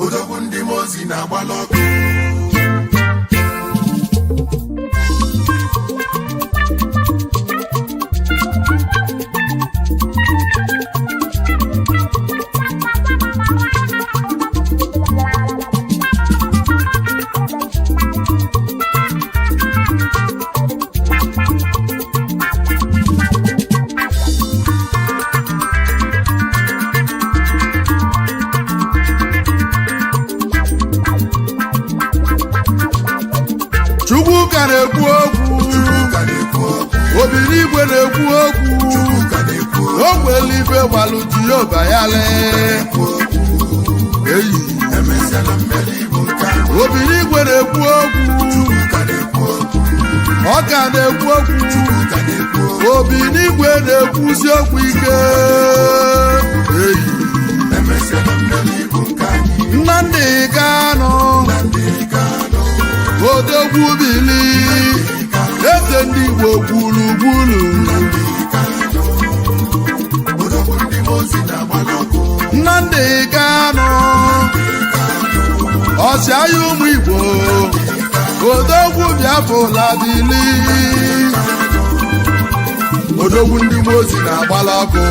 Odogwu ndị Mazi na-agbala ọkụ. Obinigwe na-ekwu okwu ogwelife gbalụ Jehova ya lee Obinigwe na-ekwu okwu ọ ka na-ekwu okwu Obinigwe na-ekwuzi okwu ike Nnamdi Kanu Odogwu bili eze ndị Igbo gburugburu Nnamdi Kanu ọchịagha ụmụ Igbo Odogwu Biafra bili Odogwu ndị Mazi na-agbala ọkụ.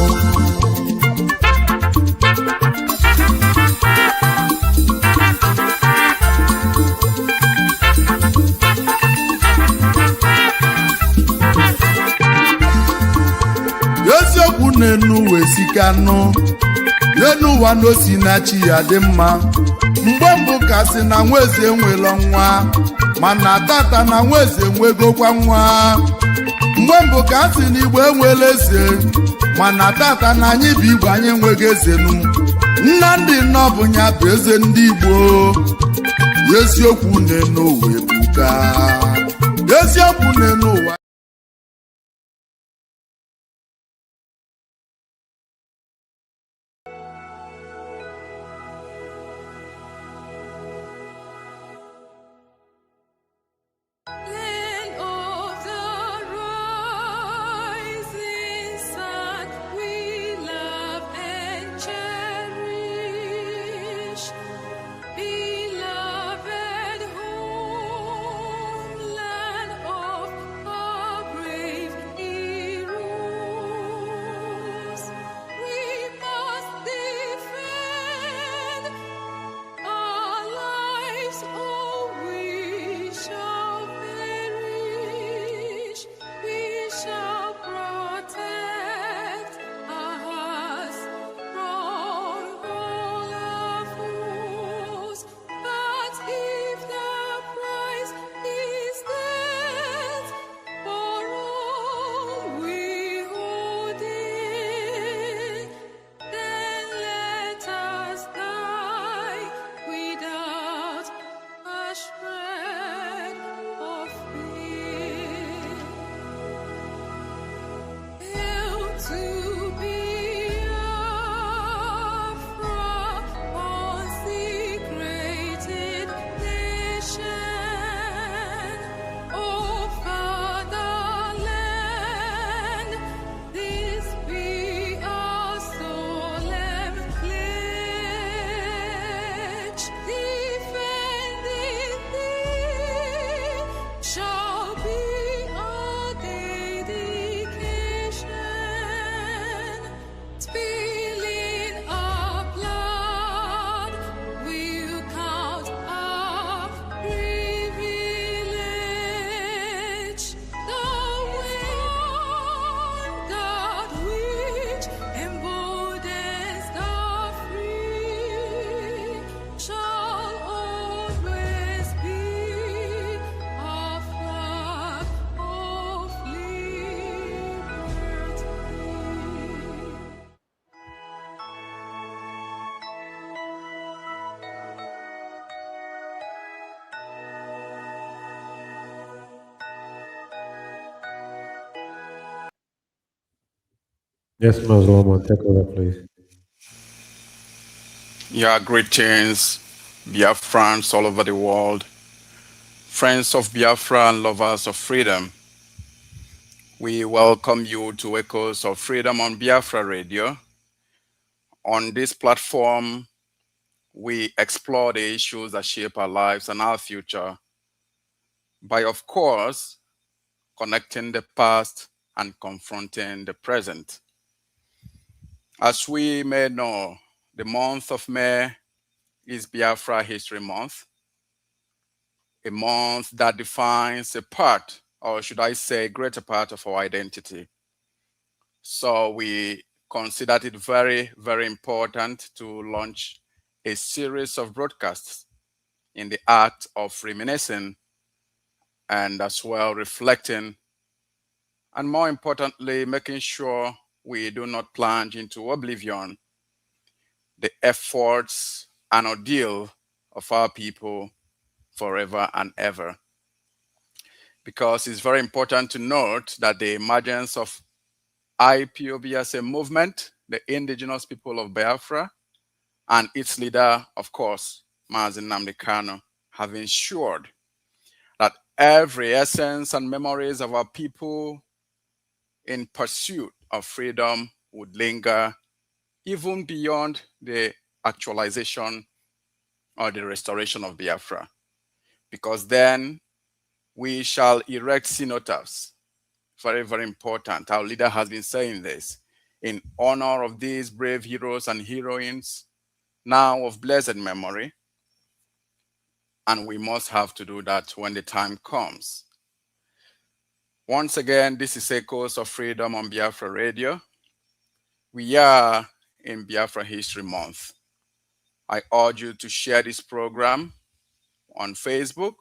Eziokwu n'enu wesikanu n'enu ụwa n'osi na chi ya dị mma mgbe mbụ kasị na nweze enwelo nwa mana tata na nweze enwegokwa nwa mgbe mbụ kasị na Igbo enwele eze mana tata na anyị bụ Igbo anyị enweghị ezenu Nnamdi bụ ya bụ eze ndị Igbo eziokwu n'enu ụwa ebuka eziokwu n'enu ụwa Yes, Lawman, take over, please. Yeah, greetings, Biafrans all over the world, friends of Biafra and lovers of freedom. We welcome you to Echoes of Freedom on Biafra Radio. On this platform, we explore the issues that shape our lives and our future by, of course, connecting the past and confronting the present. As we may know, the month of May is Biafra History Month, a month that defines a part, or should I say, a greater part of our identity. So we considered it very, very important to launch a series of broadcasts in the act of reminiscing and as well reflecting, and more importantly, making sure we do not plunge into oblivion the efforts and ordeal of our people forever and ever. Because it's very important to note that the emergence of IPOB as a movement, the indigenous people of Biafra, and its leader, of course, Mazi, have ensured that every essence and memories of our people in pursuit of freedom would linger even beyond the actualization or the restoration of Biafra. Because then we shall erect cenotaphs. Very, very important. Our leader has been saying this in honor of these brave heroes and heroines, now of blessed memory. And we must have to do that when the time comes. Once again, this is Echoes of Freedom on Biafra Radio. We are in Biafra History Month. I urge you to share this program on Facebook,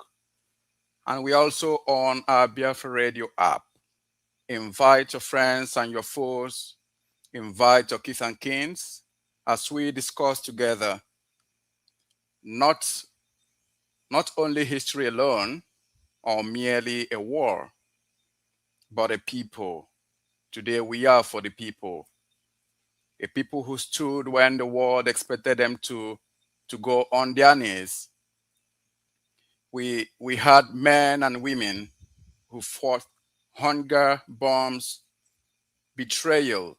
and we also on our Biafra Radio app. Invite your friends and your foes, invite your kith and kins as we discuss together not only history alone or merely a war, but a people. Today we are for the people. A people who stood when the world expected them to go on their knees. We had men and women who fought hunger, bombs, betrayal,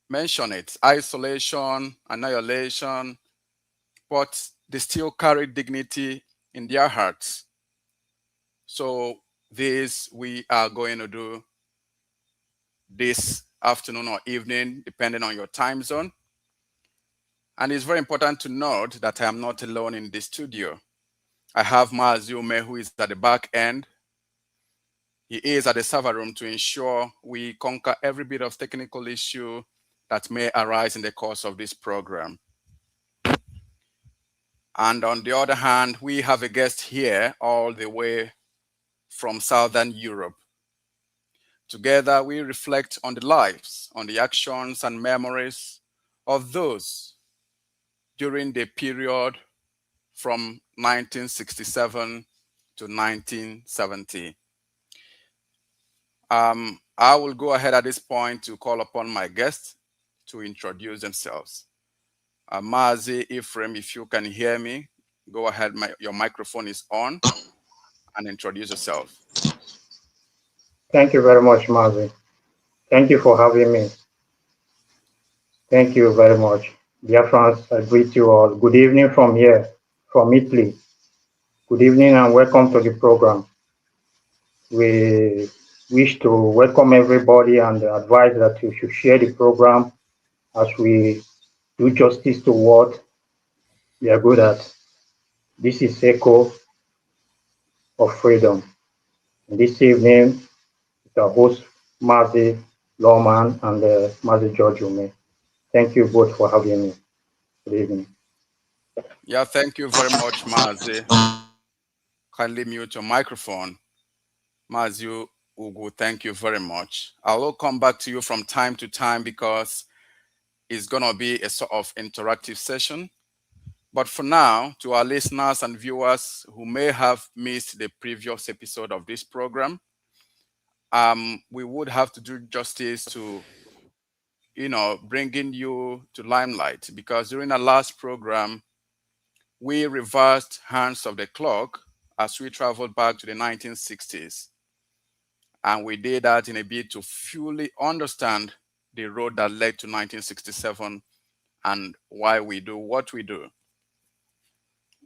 mention it, isolation, annihilation, but they still carry dignity in their hearts. So this we are going to do this afternoon or evening, depending on your time zone. And it's very important to note that I am not alone in the studio. I have Mazi, Umeh, who is at the back end. He is at the server room to ensure we conquer every bit of technical issue that may arise in the course of this program. And on the other hand, we have a guest here all the way from Southern Europe. Together, we reflect on the lives, on the actions and memories of those during the period from 1967 to 1970. I will go ahead at this point to call upon my guests to introduce themselves. Mazi, Ephraim, if you can hear me, go ahead. Your microphone is on and introduce yourself. Thank you very much, Mazi. Thank you for having me. Thank you very much. Dear friends, I greet you all. Good evening from here, from Italy. Good evening and welcome to the program. We wish to welcome everybody and advise that you should share the program as we do justice to what we are good at. This is Echo of Freedom. And this evening, the host, Mazi, Lawman, and Mazi George Umeh. Thank you both for having me. Good evening. Yeah, thank you very much, Mazi. Kindly mute your microphone. Mazi Ugu, thank you very much. I will come back to you from time to time because it's going to be a sort of interactive session. But for now, to our listeners and viewers who may have missed the previous episode of this program, we would have to do justice to, bringing you to limelight, because during our last program, we reversed hands of the clock as we traveled back to the 1960s. And we did that in a bid to fully understand the road that led to 1967 and why we do what we do.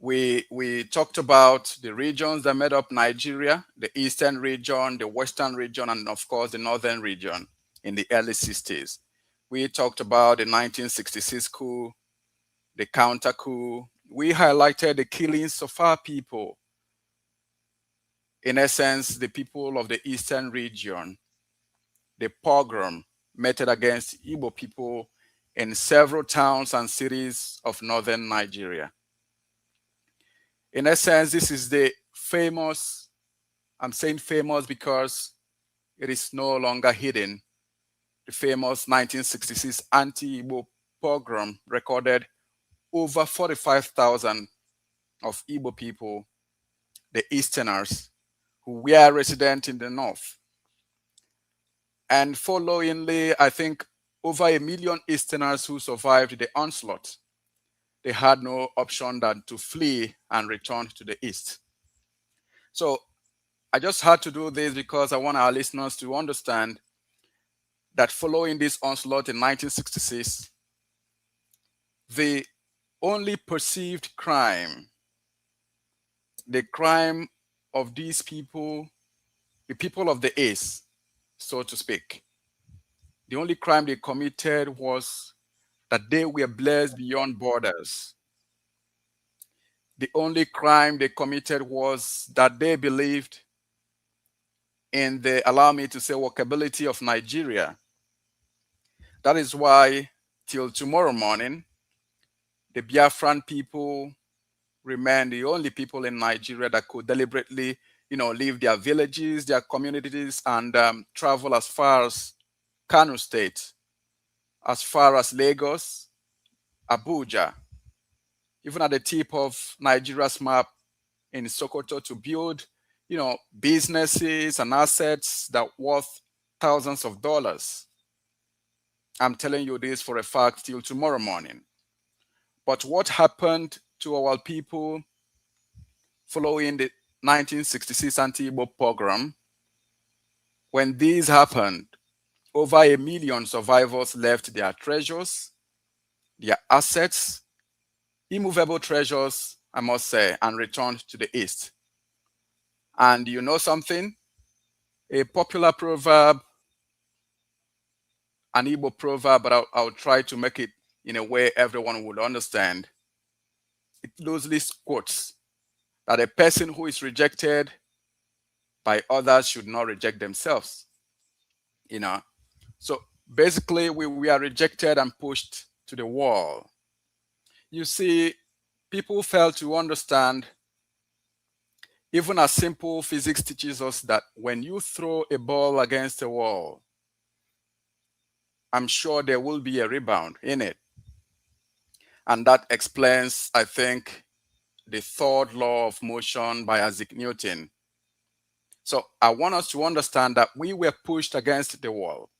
We talked about the regions that made up Nigeria, the eastern region, the western region, and of course the northern region in the early 60s. We talked about the 1966 coup, the counter coup. We highlighted the killings of our people. In essence, the people of the eastern region, the pogrom meted against Igbo people in several towns and cities of northern Nigeria. In essence, this is the famous, I'm saying famous because it is no longer hidden, the famous 1966 anti-Igbo pogrom recorded over 45,000 of Igbo people, the Easterners, who were resident in the north. And followingly, I think over 1 million Easterners who survived the onslaught. They had no option than to flee and return to the east. So I just had to do this because I want our listeners to understand that following this onslaught in 1966, the only perceived crime, the crime of these people, the people of the east, so to speak, the only crime they committed was that they were blessed beyond borders. The only crime they committed was that they believed in the, allow me to say, workability of Nigeria. That is why, till tomorrow morning, the Biafran people remain the only people in Nigeria that could deliberately, leave their villages, their communities, and travel as far as Kano State, as far as Lagos, Abuja, even at the tip of Nigeria's map in Sokoto to build, businesses and assets that worth thousands of dollars. I'm telling you this for a fact till tomorrow morning. But what happened to our people following the 1966 anti-Igbo pogrom? When this happened, over 1 million survivors left their treasures, their assets, immovable treasures, I must say, and returned to the east. And you know something? A popular proverb, an Igbo proverb, but I'll try to make it in a way everyone would understand. It loosely quotes that a person who is rejected by others should not reject themselves. So basically, we are rejected and pushed to the wall. You see, people fail to understand, even as simple physics teaches us, that when you throw a ball against a wall, I'm sure there will be a rebound in it. And that explains, I think, the third law of motion by Isaac Newton. So I want us to understand that we were pushed against the wall,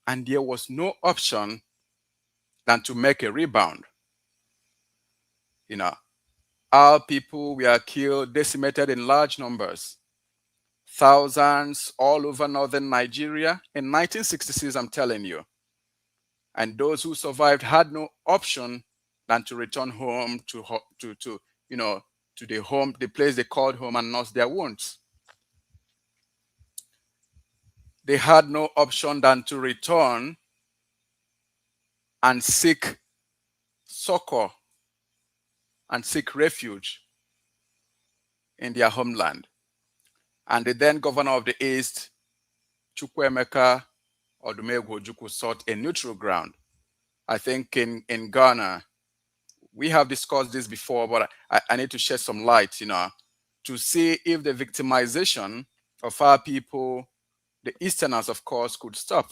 and there was no option than to make a rebound. Our people were killed, decimated in large numbers. Thousands all over northern Nigeria in 1966, I'm telling you. And those who survived had no option than to return home to the home, the place they called home, and nurse their wounds. They had no option than to return and seek succor and seek refuge in their homeland. And the then governor of the East, Chukwuemeka Odumegwu Ojukwu, sought a neutral ground. I think in Ghana, we have discussed this before, but I need to shed some light, to see if the victimization of our people, the Easterners, of course, could stop.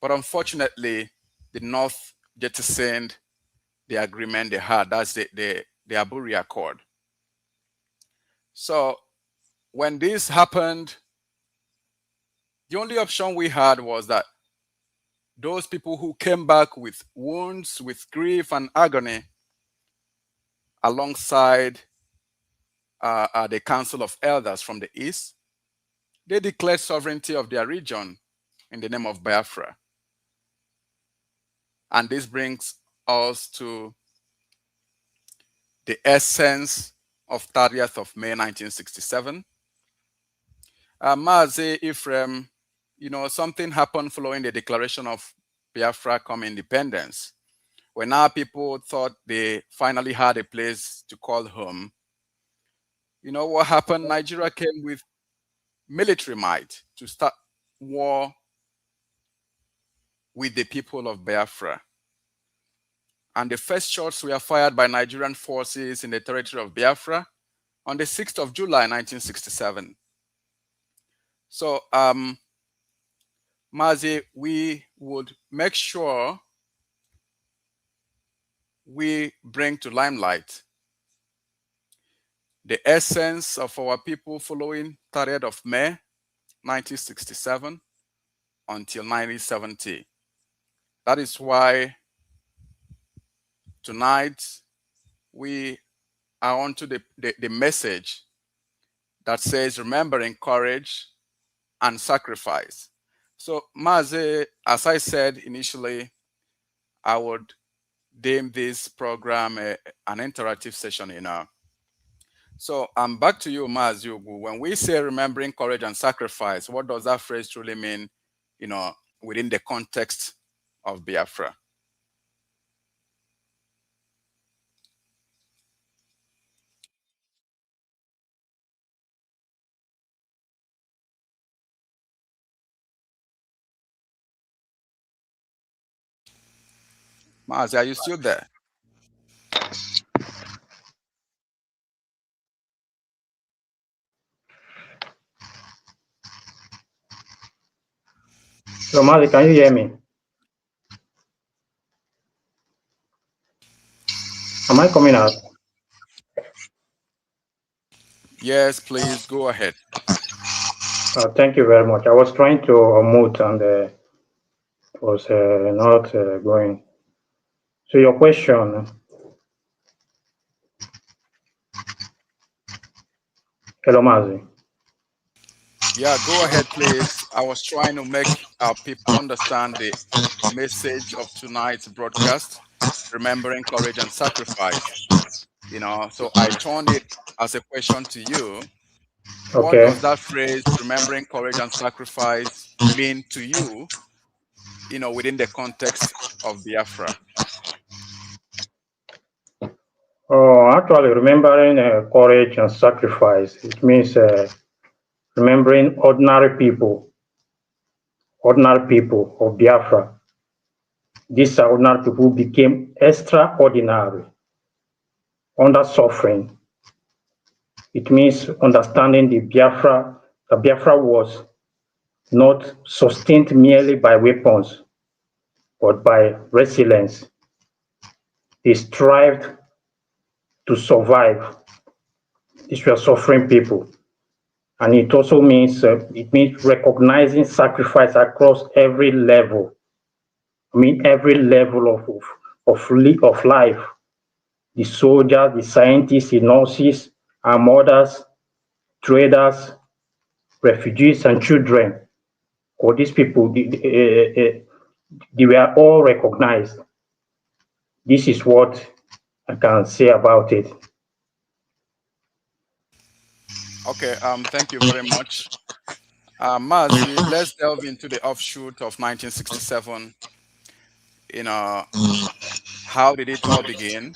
But unfortunately, the North jettisoned the agreement they had. That's the Aburi Accord. So when this happened, the only option we had was that those people who came back with wounds, with grief and agony, alongside the Council of Elders from the East, they declared sovereignty of their region in the name of Biafra. And this brings us to the essence of 30th of May 1967. Mazi, Ephraim, something happened following the declaration of Biafra come independence. When now people thought they finally had a place to call home, you know what happened? Nigeria came with military might to start war with the people of Biafra. And the first shots were fired by Nigerian forces in the territory of Biafra on the 6th of July, 1967. So, Mazi, we would make sure we bring to limelight the essence of our people following 30th of May, 1967 until 1970. That is why tonight we are on to the message that says remembering courage and sacrifice. So Mazi, as I said initially, I would deem this program an interactive session, So I'm back to you, Mazi. When we say remembering courage and sacrifice, what does that phrase truly mean, within the context of Biafra? Mazi, are you still there? So, Mazi, can you hear me? Am I coming out? Yes, please go ahead. Thank you very much. I was trying to unmute and it was not going. So your question. Hello, Mazi. Yeah, go ahead, please. I was trying to make our people understand the message of tonight's broadcast, remembering courage and sacrifice. So I turned it as a question to you. Okay. What does that phrase, remembering courage and sacrifice, mean to you, within the context of Biafra? Oh, actually, remembering courage and sacrifice, it means remembering ordinary people of Biafra. These ordinary people became extraordinary under suffering. It means understanding the Biafra was not sustained merely by weapons, but by resilience. They strived to survive. These were suffering people. And it also means recognizing sacrifice across every level. Every level of life. The soldiers, the scientists, the nurses, our mothers, traders, refugees, and children. Or these people, they were all recognized. This is what I can say about it. Okay, thank you very much. Mazi, let's delve into the offshoot of 1967. How did it all begin?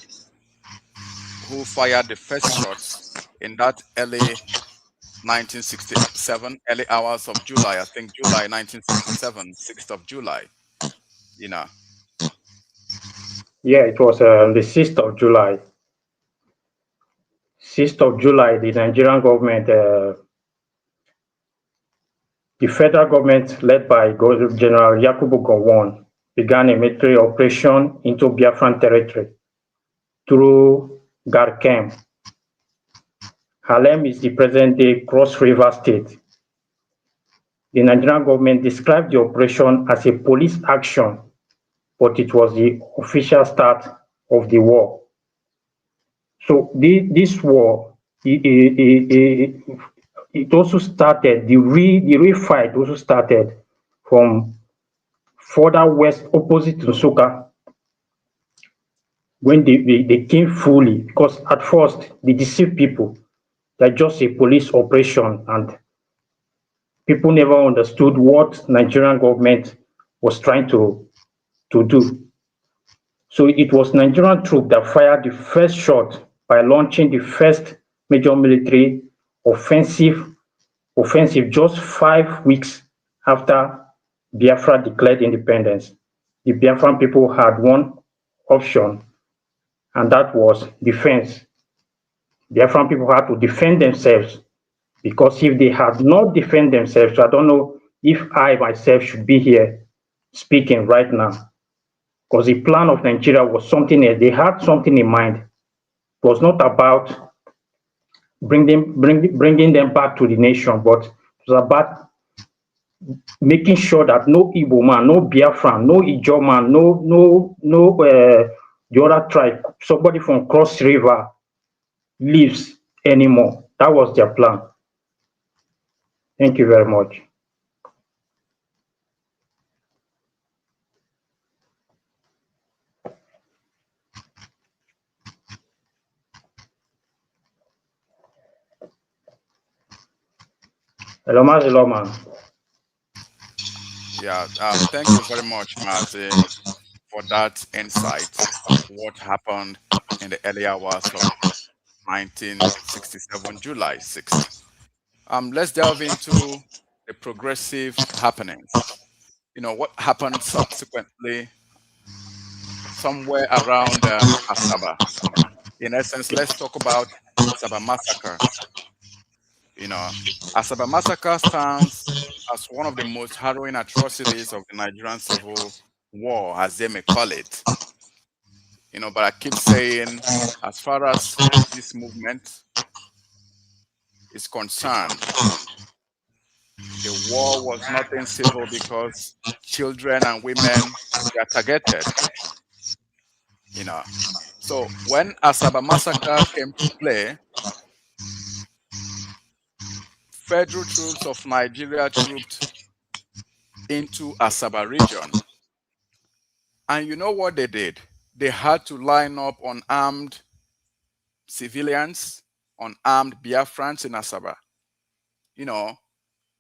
Who fired the first shots in that early 1967, early hours of July, I think July 1967, 6th of July, Yeah, it was the 6th of July. 6th of July, the Nigerian government, the federal government led by General Yakubu Gowon began a military operation into Biafran territory through Garkem. Harlem is the present-day Cross River State. The Nigerian government described the operation as a police action, but it was the official start of the war. So this war, it it also started, the real fight also started from further west opposite to Nsukka when they came fully, because at first they deceived people that just a police operation, and people never understood what Nigerian government was trying to do. So it was Nigerian troops that fired the first shot by launching the first major military offensive just 5 weeks after Biafra declared independence. The Biafran people had one option, and that was defense. Biafran people had to defend themselves, because if they had not defend themselves, I don't know if I myself should be here speaking right now, because the plan of Nigeria was something else. They had something in mind. It was not about bringing them back to the nation, but it was about making sure that no Igbo man, no Biafran, no Ijaw man, no the other tribe, somebody from Cross River lives anymore. That was their plan. Thank you very much. Hello, Mazi Lawman. Yeah, thank you very much, Mazi, for that insight of what happened in the early hours of 1967, July 6th. Let's delve into the progressive happenings. What happened subsequently somewhere around Asaba. In essence, let's talk about Asaba massacre. Asaba massacre stands as one of the most harrowing atrocities of the Nigerian Civil War, as they may call it. But I keep saying, as far as this movement is concerned, the war was nothing civil because children and women were targeted. So when Asaba massacre came to play, federal troops of Nigeria trooped into Asaba region. And you know what they did? They had to line up unarmed civilians, unarmed Biafrans in Asaba,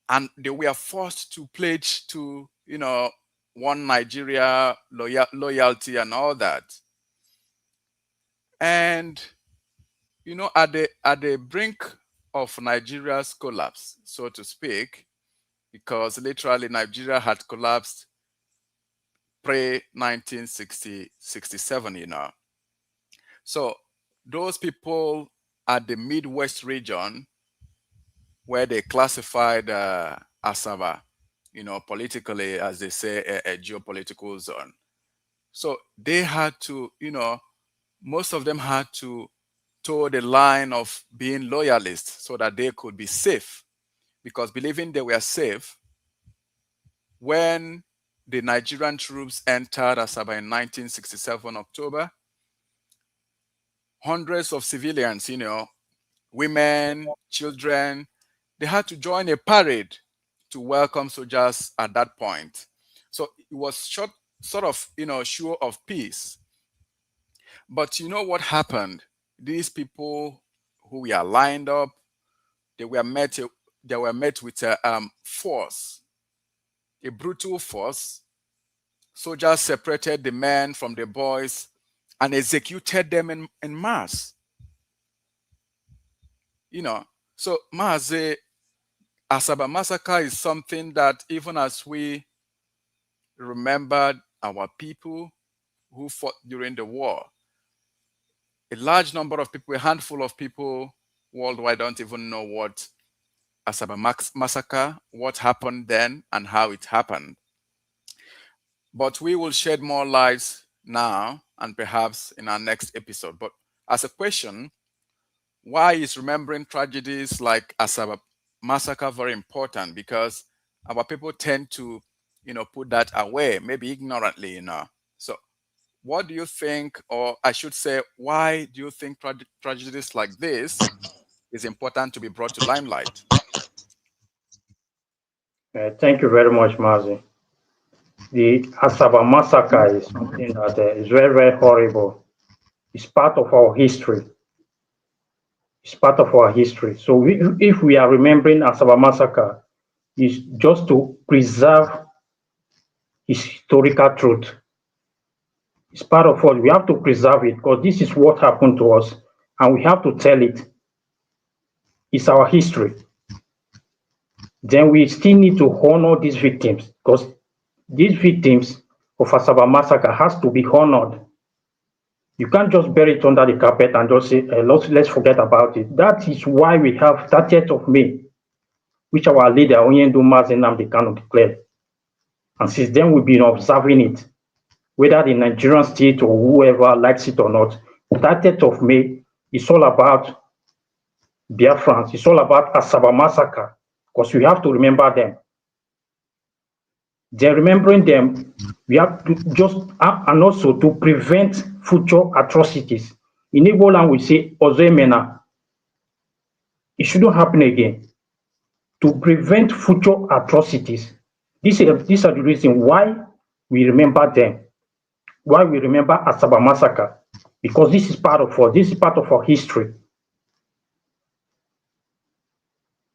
and they were forced to pledge to, one Nigeria loyalty and all that. And, at the brink of Nigeria's collapse, so to speak, because literally Nigeria had collapsed pre-1967, So those people at the Midwest region, where they classified Asaba, politically, as they say, a geopolitical zone. So they had to, most of them had to toe the line of being loyalists so that they could be safe, because believing they were safe, when the Nigerian troops entered Asaba in 1967 October, hundreds of civilians, women, children, they had to join a parade to welcome soldiers at that point. So it was sort of, show of peace. But you know what happened? These people who were lined up, they were met with a force, a brutal force. Soldiers separated the men from the boys and executed them in mass. So Mazi, Asaba massacre is something that, even as we remembered our people who fought during the war, a large number of people, a handful of people worldwide don't even know what Asaba massacre, what happened then and how it happened. But we will shed more light now and perhaps in our next episode. But as a question, why is remembering tragedies like Asaba massacre very important? Because our people tend to, put that away, maybe ignorantly, So what do you think, or I should say, why do you think tragedies like this is important to be brought to limelight? Thank you very much, Mazi. The Asaba massacre is something that is very, very horrible. It's part of our history. It's part of our history. So if we are remembering Asaba massacre, it's just to preserve historical truth. It's part of us. We have to preserve it because this is what happened to us, and we have to tell it. It's our history. Then we still need to honor these victims because these victims of Asaba massacre has to be honored. You can't just bury it under the carpet and just say, let's forget about it. That is why we have 30th of May, which our leader, Onyendu Mazi Nnamdi Kanu, declared. And since then, we've been observing it, whether the Nigerian state or whoever likes it or not. 30th of May is all about Biafrans. It's all about Asaba massacre, because we have to remember them. Then remembering them, we have to just, and also to prevent future atrocities. In Igbo language, we say, Ozoemena. It shouldn't happen again. To prevent future atrocities. These are the reasons why we remember them, why we remember Asaba massacre, because this is part of our history.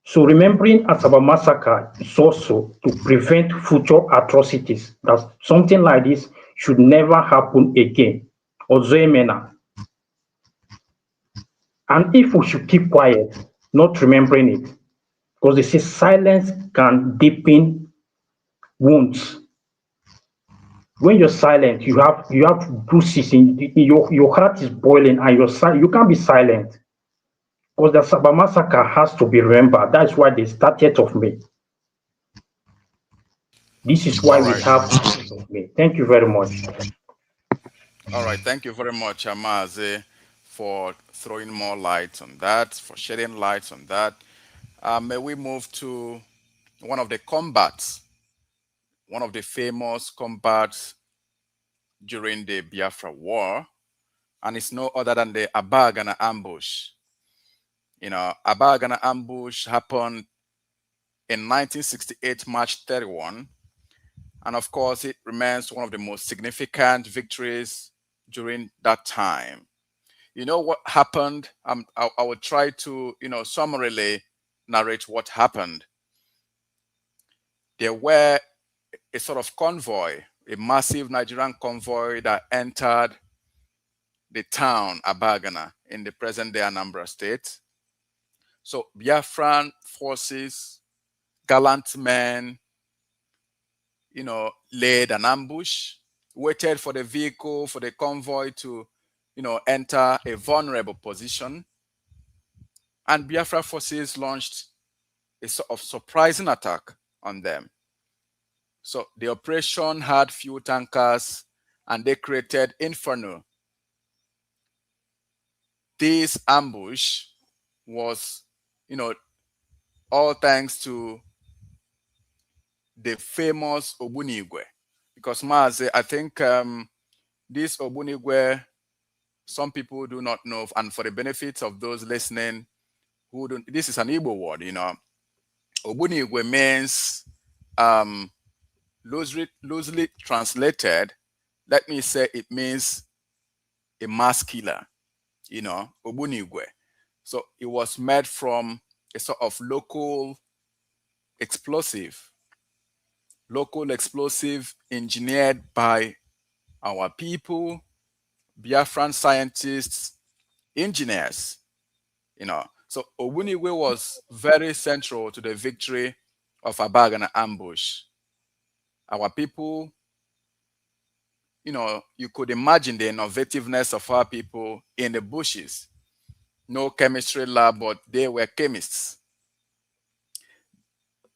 So remembering Asaba massacre is also to prevent future atrocities. That something like this should never happen again. Ozoemena. And if we should keep quiet, not remembering it, because they say silence can deepen wounds. When you're silent, you have bruises in your heart is boiling, and you can't be silent. Because the Asaba massacre has to be remembered. That's why they started of May. This is why we have 30th of May. Thank you very much. All right, thank you very much, Mazi, for throwing more light on that, for shedding light on that. May we move to one of the combats, one of the famous combats during the Biafra War, and it's no other than the Abagana ambush. Abagana ambush happened in 1968, March 31, and of course, it remains one of the most significant victories during that time. You know what happened? I will try to, summarily narrate what happened. There were a sort of convoy, a massive Nigerian convoy that entered the town Abagana in the present-day Anambra State. So Biafran forces, gallant men, laid an ambush, waited for the vehicle, for the convoy to, enter a vulnerable position. And Biafra forces launched a sort of surprising attack on them. So the operation had fuel tankers and they created inferno. This ambush was, all thanks to the famous Ogbunigwe. Because Mazi, I think this Ogbunigwe, some people do not know, and for the benefit of those listening who don't, this is an Igbo word, Ogbunigwe means, loosely translated, let me say it means a mass killer, Ogbunigwe. So it was made from a sort of local explosive engineered by our people, Biafran scientists, engineers, So Ogbunigwe was very central to the victory of Abagana ambush. Our people, you could imagine the innovativeness of our people in the bushes. No chemistry lab, but they were chemists.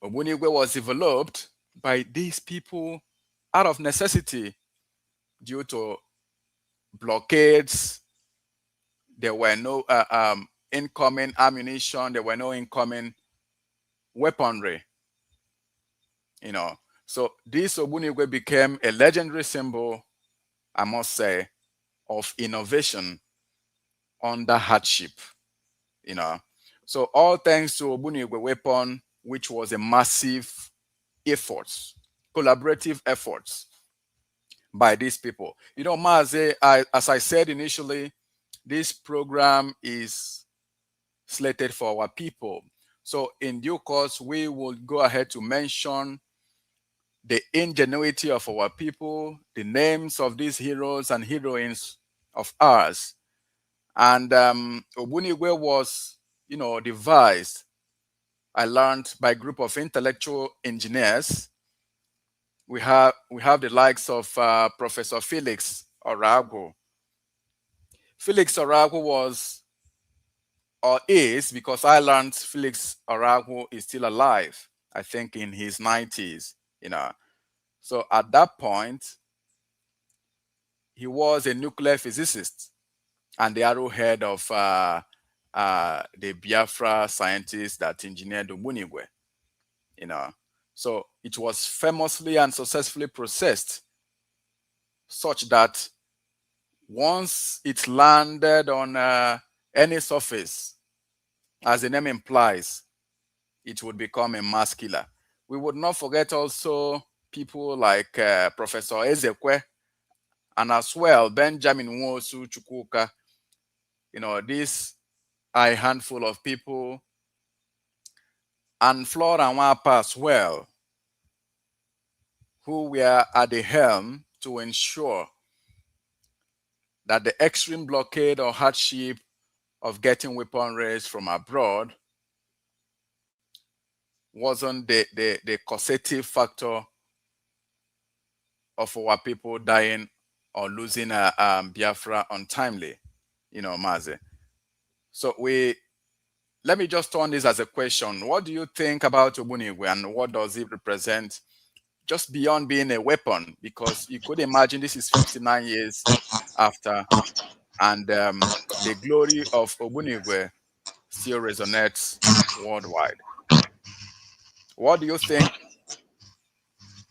Ogbunigwe was developed by these people out of necessity due to blockades. There were no incoming ammunition. There were no incoming weaponry. So this Ogbunigwe became a legendary symbol, I must say, of innovation under hardship. So all thanks to Ogbunigwe weapon, which was a massive efforts, collaborative efforts by these people. You know, Mazi, as I said initially, this program is slated for our people. So in due course, we will go ahead to mention the ingenuity of our people, the names of these heroes and heroines of ours. And Ogbunigwe was, you know, devised, I learned, by a group of intellectual engineers. We have the likes of Professor Felix Orago. Felix Orago was, or is, because I learned Felix Orago is still alive, I think in his 90s, you know. So at that point, he was a nuclear physicist and the arrowhead of the Biafra scientists that engineered Ogbunigwe, you know. So it was famously and successfully processed such that once it landed on any surface, as the name implies, it would become a mass killer. We would not forget also people like Professor Ezekwe, and as well Benjamin Nwosu Chukwuka. You know, this are a handful of people, and Flora Nwapa as well, who were at the helm to ensure that the extreme blockade or hardship of getting weaponries from abroad wasn't the causative factor of our people dying or losing Biafra untimely, you know, Mazi. So let me just turn this as a question. What do you think about Ogbunigwe and what does it represent, just beyond being a weapon? Because you could imagine this is 59 years after, and the glory of Ogbunigwe still resonates worldwide. What do you think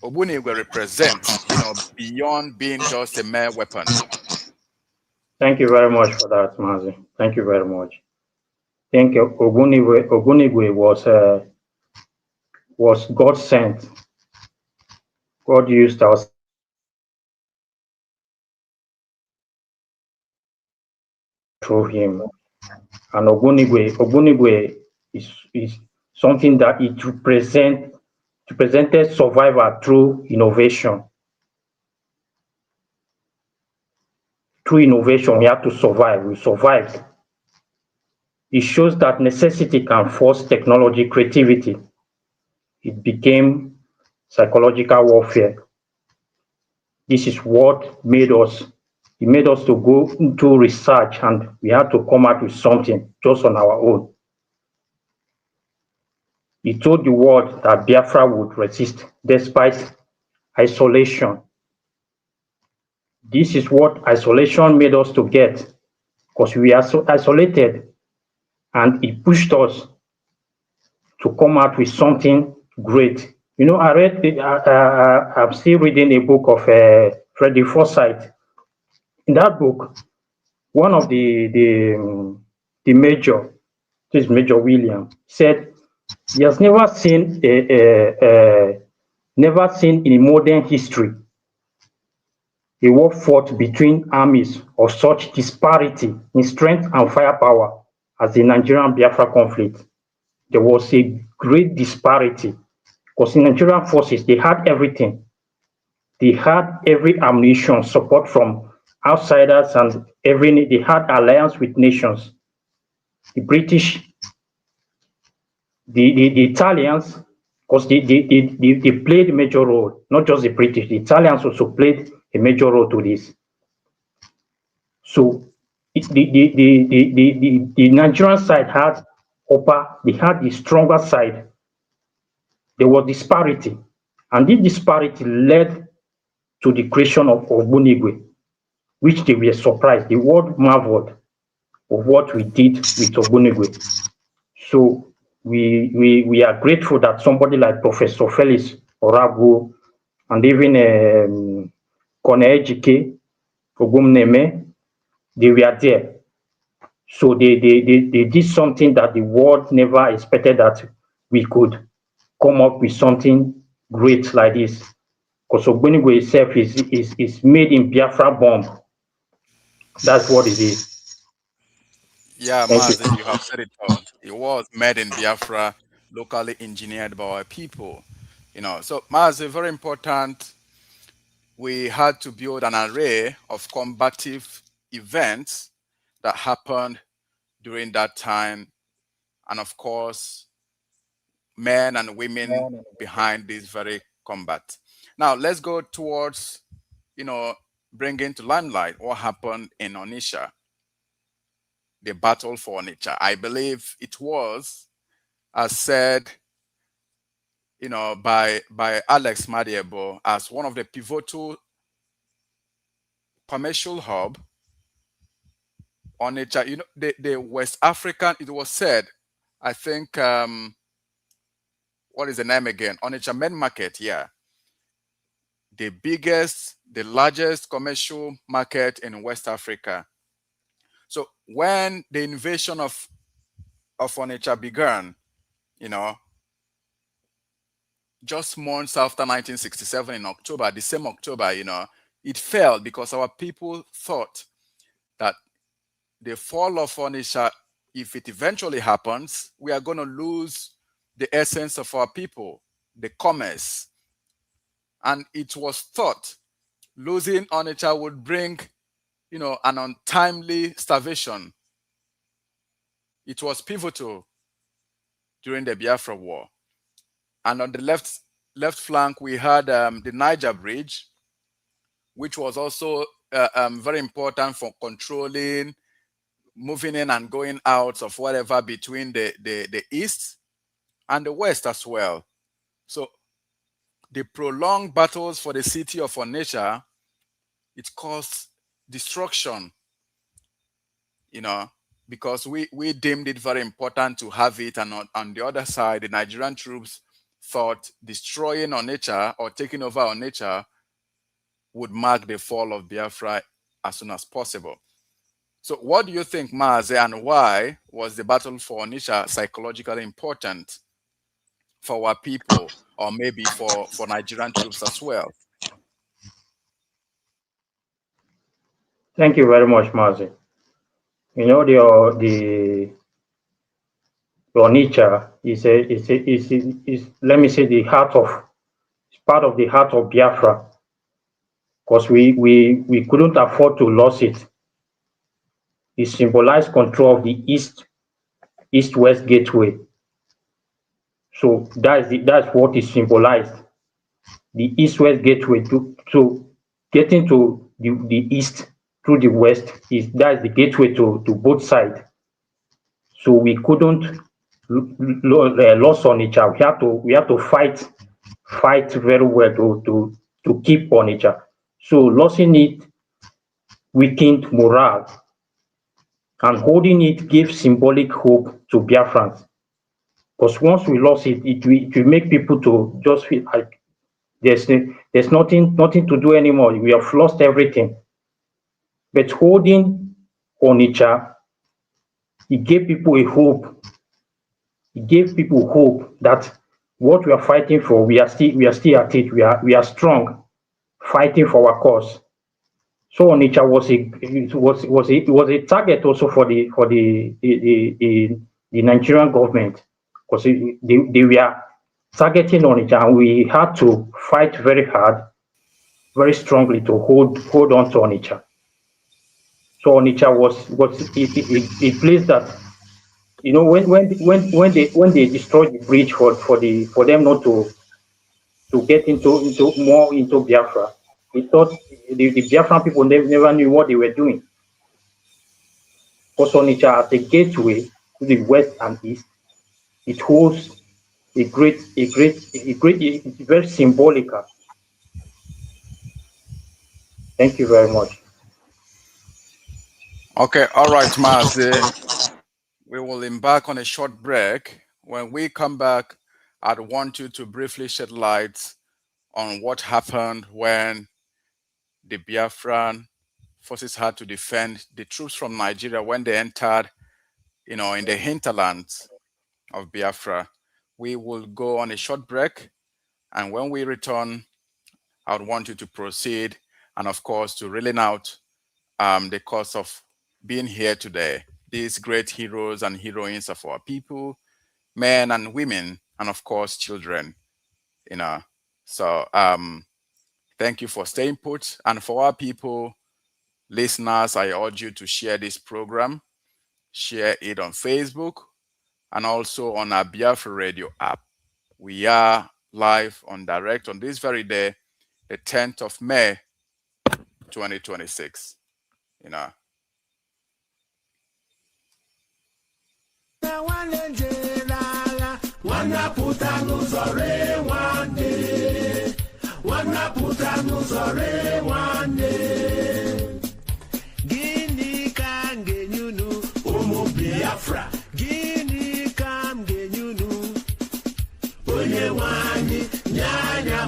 Ogbunigwe represents, you know, beyond being just a mere weapon? Thank you very much for that, Mazi. Thank you very much. I think Ogbunigwe was God sent. God used us through him. And Ogbunigwe is something that it represented survival through innovation. Through innovation, we have to survive. We survived. It shows that necessity can force technology, creativity. It became psychological warfare. This is what made us. It made us to go into research, and we had to come out with something just on our own. He told the world that Biafra would resist despite isolation. This is what isolation made us to get, because we are so isolated, and it pushed us to come out with something great. You know, I'm still reading a book of Frederick Forsyth. In that book, one of the major, this Major William, said he has never seen in modern history a war fought between armies of such disparity in strength and firepower as the Nigerian Biafra conflict. There was a great disparity because in Nigerian forces, they had everything. They had every ammunition, support from outsiders, and they had alliance with nations. The British, the Italians, because they played a major role, not just the British, the Italians also played a major role to this. So the Nigerian side had they had the stronger side. There was disparity, and this disparity led to the creation of Ogbunigwe, which they were surprised. The world marveled of what we did with Ogbunigwe. So we are grateful that somebody like Professor Felix Orago and even Kone Ejike, Ogumneme, they were there. So they did something that the world never expected, that we could come up with something great like this. Because Ogbonigwe itself is made in Biafra bomb. That's what it is. Yeah, Thank you. Mazi, you have said it all. It was made in Biafra, locally engineered by our people. So Mazi, very important. We had to build an array of combative events that happened during that time, and of course, men and women behind this very combat. Now, let's go towards, bringing to limelight what happened in Onitsha, the battle for Onitsha. I believe it was, as said, by Alex Madiebo, as one of the pivotal commercial hub. Onitsha, the West African, it was said, I think, what is the name again? Onitsha Main Market, yeah. The biggest, the largest commercial market in West Africa. So when the invasion of Onitsha began, just months after 1967 in October, the same October, it failed because our people thought that the fall of Onitsha, if it eventually happens, we are going to lose the essence of our people, the commerce. And it was thought losing Onitsha would bring, an untimely starvation. It was pivotal during the Biafra War. And on the left flank, we had the Niger Bridge, which was also very important for controlling, moving in and going out of whatever between the east and the west as well. So the prolonged battles for the city of Onitsha, it caused destruction, because we deemed it very important to have it. And on the other side, the Nigerian troops thought destroying Onitsha or taking over Onitsha would mark the fall of Biafra as soon as possible. So what do you think, Mazi, and why was the battle for Onitsha psychologically important for our people, or maybe for Nigerian troops as well? Thank you very much, Mazi. The Onitsha is let me say it's part of the heart of Biafra, because we couldn't afford to lose it. It symbolized control of the east-west gateway. So that's what is symbolized. The east-west gateway to getting to the east through the west that's the gateway to both sides. So we couldn't lose Onitsha. We have to fight very well to keep Onitsha. So losing it weakened morale, and holding it gave symbolic hope to Biafrans. Because once we lost it, it will make people to just feel like there's nothing to do anymore. We have lost everything. But holding Onitsha, it gave people a hope. It gave people hope that what we are fighting for, we are still at it. We are strong, fighting for our cause. So Onitsha was a target also for the Nigerian government, because they were targeting Onitsha, and we had to fight very hard, very strongly to hold on to Onitsha. So Onitsha was a place that, when they destroyed the bridge for them not to get into Biafra, they thought the Biafran people never knew what they were doing. Because Onitsha, as a gateway to the west and east, it holds a very symbolic. Thank you very much. Okay, all right, Mazi. We will embark on a short break. When we come back, I'd want you to briefly shed light on what happened when the Biafran forces had to defend the troops from Nigeria when they entered, in the hinterlands of Biafra. We will go on a short break, And when we return, I would want you to proceed and, of course, to reeling out the cost of being here today. These great heroes and heroines of our people, men and women, and of course, children. So thank you for staying put. And for our people, listeners, I urge you to share this program, share it on Facebook, and also on our Biafra Radio app. We are live on direct on this very day, the 10th of May, 2026. Gini kan genyunu umu Biafra. Gini kam genyunu onye wanyi nyanya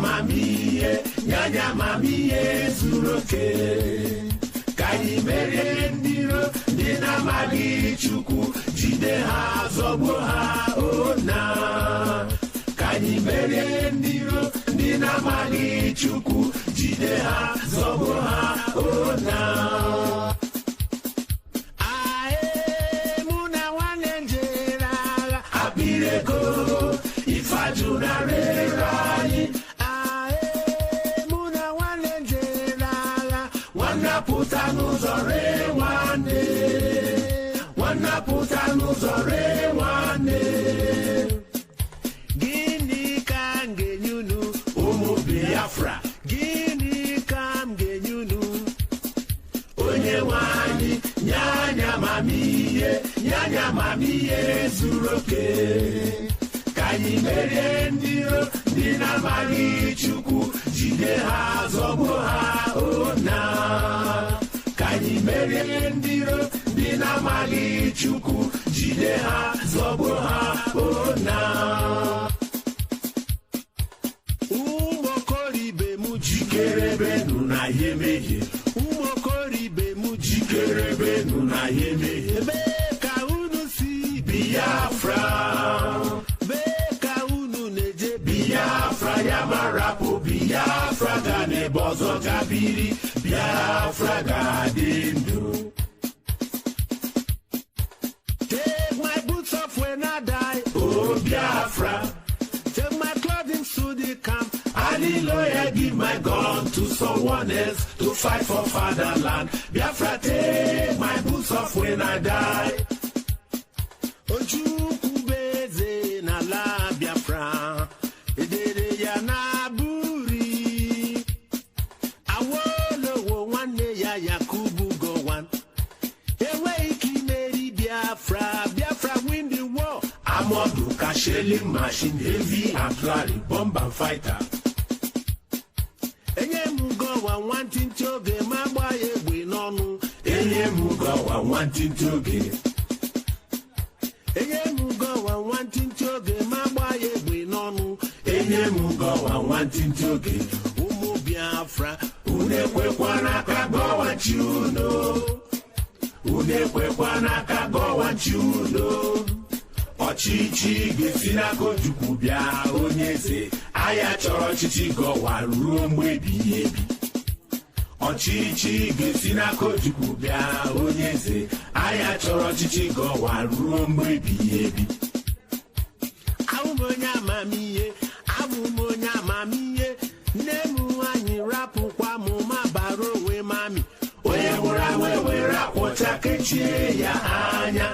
mamiye zuroke. Kani mere ndiro dina magi chuku jide ha zogbo ha ona. Kani mere ndiro dina magi chuku jide ha zogbo ha ona. Ae muna wanenjera abireko ifajuna rerani. Ae muna wanenjera wanaputa nuzore wane. Wanaputa nuzore wane. Gini kan genyunu umu Biafra. Gini kam genyunu onye wanyi nyanya mamiye zuroke. Kanyi mere ndiro dina magi chuku jide ha zogbo ha ona. Kanyi mere ndiro dina magi chuku jide ha zogbo ha ona. Umokoribe mu jikerebe nuna yemeye. Umokoribe mu jikerebe nuna yemeye. Beka unu si Biafra. Beka unu neje Biafra ya marapo. Biafra gane bozo kabiri. Biafra gadendo. Take my boots off when I die. Oh Biafra. Take my clothing to the camp. I need lawyer, give my gun to someone else to fight for fatherland. Biafra, take my boots off when I die. Ojukubeze na la Biafra. Edere ya na buri. Awolo wo wane ya Yakubu go one. Ewe ikimeri Biafra. Biafra win the war. Amodu Kasheli machine, heavy artillery, bomb and fighter. Enye mugo wa wanting to ge magba egbe nonu. Enye mugo wa wanting to ge. Enye mugo wa wanting to ge magba egbe nonu. Enye mugo wa wanting to ge. Umu Biafra, unekwekwa nakago wa chuno. Unekwekwa nakago wa chuno. Ọchịchị ga-esi n'aka Ojukwu bịa onye eze. Aya chọrọ ọchịchị gọwa ruo mgbe ebighị ebi. Ọchịchị ga-esi n'aka Ojukwu bịa onye eze. Aya chọrọ ọchịchị gọwa ruo mgbe ebighị ebi. Abụ m onye amamihe, abụ m onye amamihe. Nne m anyị rapụkwa m ma bara onwe mami. Onye nwụrụ anwụ were akwụcha kechie ya anya.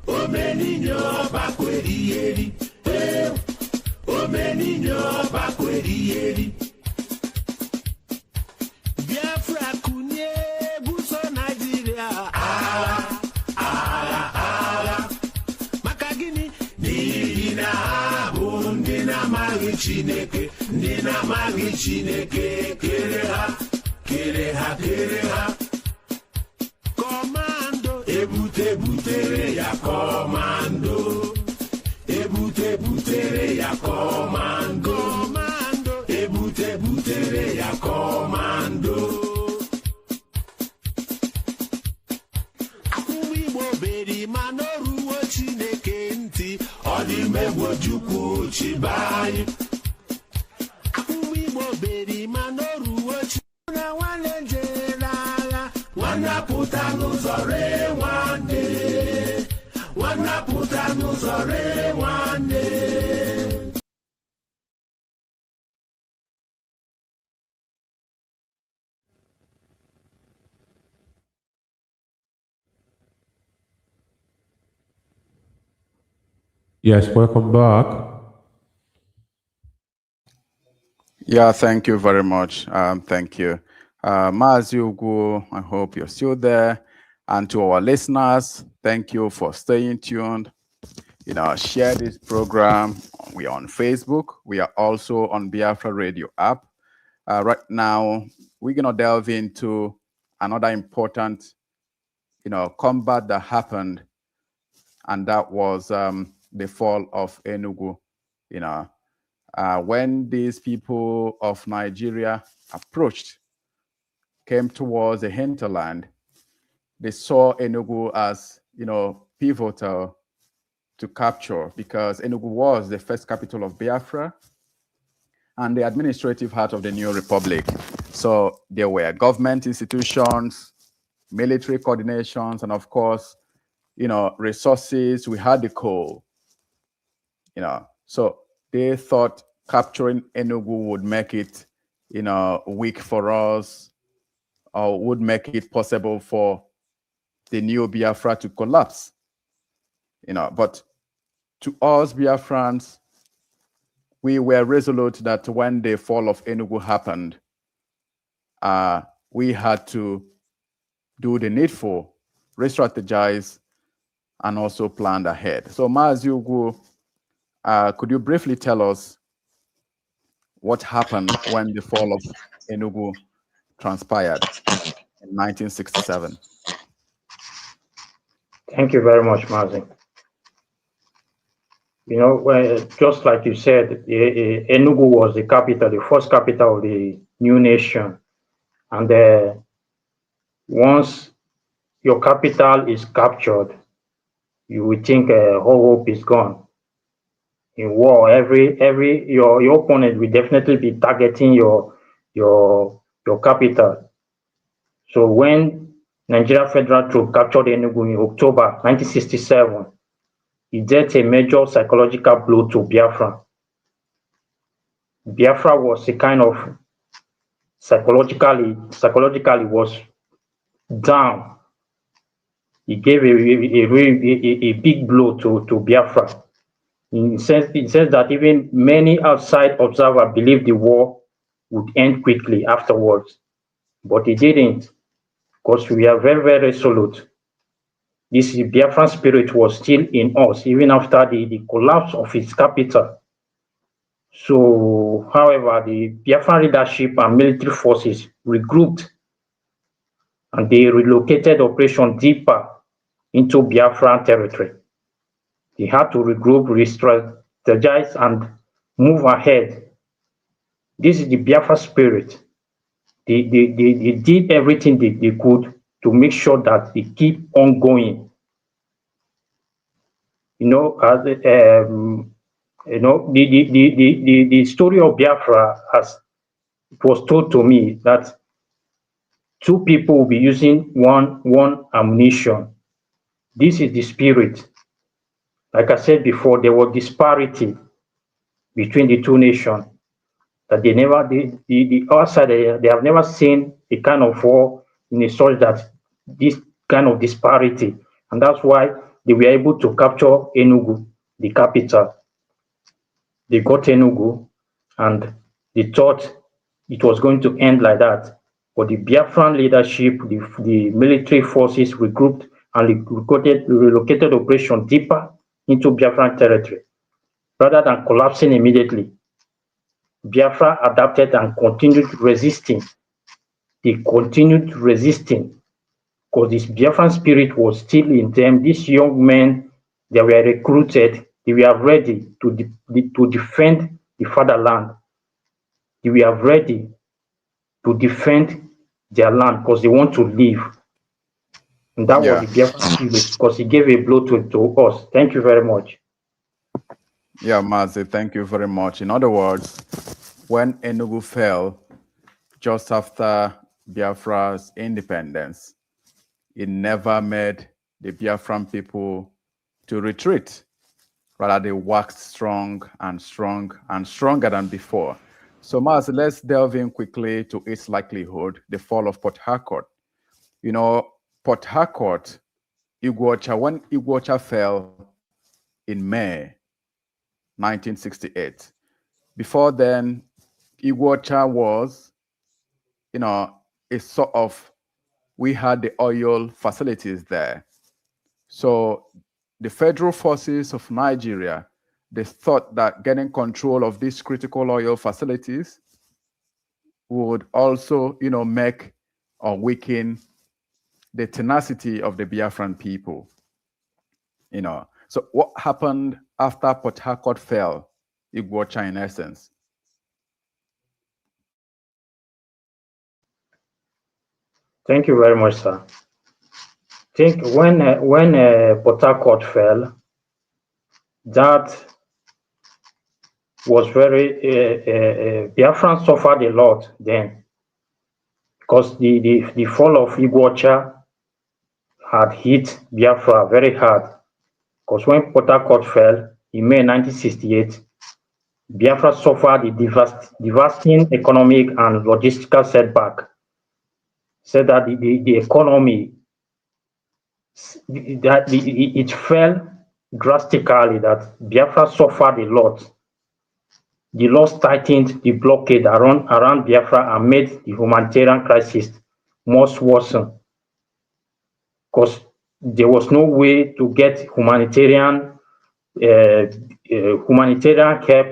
Omeninyo bakweri. Omeninyo bakweri. Biafra kunye buso Nigeria. Maka gini n'ihi na bụ ndị na-amaghị Chineke kere ha. Komando butere ya komando. Butere ya komando. Butere ya komando. Akwụkwọ Igbo beri ma n'oruwo Chineke ntị. Ọ dị megbo Chukwu chibai. n'ụzọ nwanne. Wanapụta n'ụzọ nwanne. Yes, welcome back. Yeah, thank you very much. Thank you. Mazi Ugu, I hope you're still there. And to our listeners, thank you for staying tuned. Share this program. We are on Facebook. We are also on Biafra Radio app. Right now, we're going to delve into another important, combat that happened, and that was the fall of Enugu. When these people of Nigeria came towards the hinterland, they saw Enugu as, pivotal to capture, because Enugu was the first capital of Biafra and the administrative heart of the new republic. So there were government institutions, military coordinations, and of course, resources. We had the coal, so they thought capturing Enugu would make it, weak for us, or would make it possible for the new Biafra to collapse. But to us Biafrans, we were resolute that when the fall of Enugu happened, we had to do the needful, re-strategize, and also plan ahead. So Mazi Ugu, could you briefly tell us what happened when the fall of Enugu transpired in 1967? Thank you very much, Mazi. Just like you said, Enugu was the capital, the first capital of the new nation. And once your capital is captured, you would think all hope is gone. In war, your opponent will definitely be targeting your capital. So when Nigeria Federal Troops captured Enugu in October 1967, it dealt a major psychological blow to Biafra. Biafra was a kind of psychologically was down. It gave a big blow to Biafra. In the sense that even many outside observers believed the war would end quickly afterwards, but it didn't, because we are very, very resolute. This Biafran spirit was still in us, even after the collapse of its capital. So, however, the Biafran leadership and military forces regrouped, and they relocated operation deeper into Biafran territory. They had to regroup, re-strategize, and move ahead. This is the Biafra spirit. They did everything they could to make sure that they keep on going. The story of Biafra, as it was told to me, that two people will be using one ammunition. This is the spirit. Like I said before, there was disparity between the two nations. That the other side, they have never seen a kind of war in a such that this kind of disparity, and that's why they were able to capture Enugu, the capital. They got Enugu, and they thought it was going to end like that. But the Biafran leadership, the military forces regrouped and relocated operation deeper into Biafran territory. Rather than collapsing immediately, Biafra adapted and continued resisting. They continued resisting because this Biafran spirit was still in them. These young men, they were recruited, they were ready to defend the fatherland. They were ready to defend their land because they want to live. And that was the Biafran spirit, because he gave a blow to us. Thank you very much. Yeah, Mazi, thank you very much. In other words, when Enugu fell just after Biafra's independence, it never made the Biafran people to retreat. Rather, they waxed strong and strong and stronger than before. So, Mazi, let's delve in quickly to its likelihood, the fall of Port Harcourt. You know, Port Harcourt, when Iguacha fell in May 1968. Before then, Iguacha was, you know, a sort of, we had the oil facilities there. So the federal forces of Nigeria, they thought that getting control of these critical oil facilities would also, you know, make or weaken the tenacity of the Biafran people. You know, so what happened after Port Harcourt fell, Iguacha in essence? Thank you very much, sir. I think when Port Harcourt fell, that was very Biafran suffered a lot then, because the fall of Iguacha had hit Biafra very hard. Because when Port Harcourt fell in May 1968, Biafra suffered a devastating economic and logistical setback. Said that the economy, that it fell drastically, that Biafra suffered a lot. The loss tightened the blockade around Biafra and made the humanitarian crisis much worse, because there was no way to get humanitarian help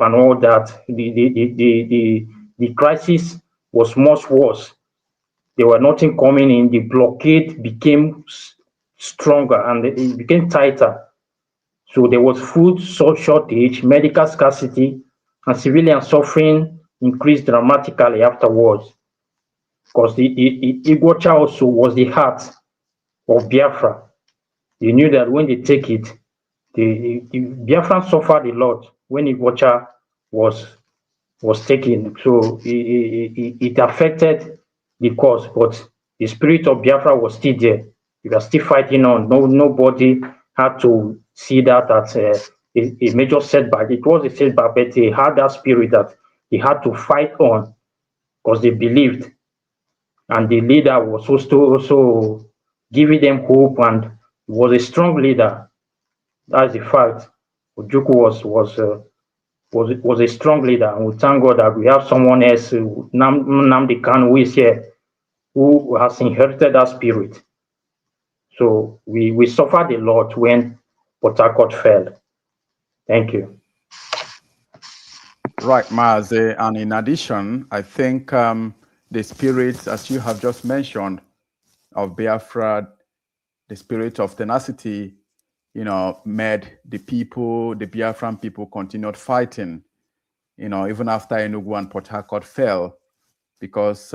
and all that. The crisis was much worse. There were nothing coming in. The blockade became stronger and it became tighter. So there was food shortage, medical scarcity, and civilian suffering increased dramatically afterwards. Because the Iguacha also was the heart of Biafra. They knew that when they take it, the Biafran suffered a lot when Iguacha was taken. So it affected the cause, but the spirit of Biafra was still there. We were still fighting on. Nobody had to see that as a major setback. It was a setback, but they had that spirit that they had to fight on because they believed. And the leader was also giving them hope and was a strong leader. That's the fact. Ojukwu was a strong leader, and we thank God that we have someone else, Nnamdi Kanu, who is here, who has inherited that spirit. So we suffered a lot when Port Harcourt fell. Thank you. Right, Mazi. And in addition, I think the spirit, as you have just mentioned, of Biafra, the spirit of tenacity, you know, made the people, the Biafran people, continued fighting, you know, even after Enugu and Port Harcourt fell, because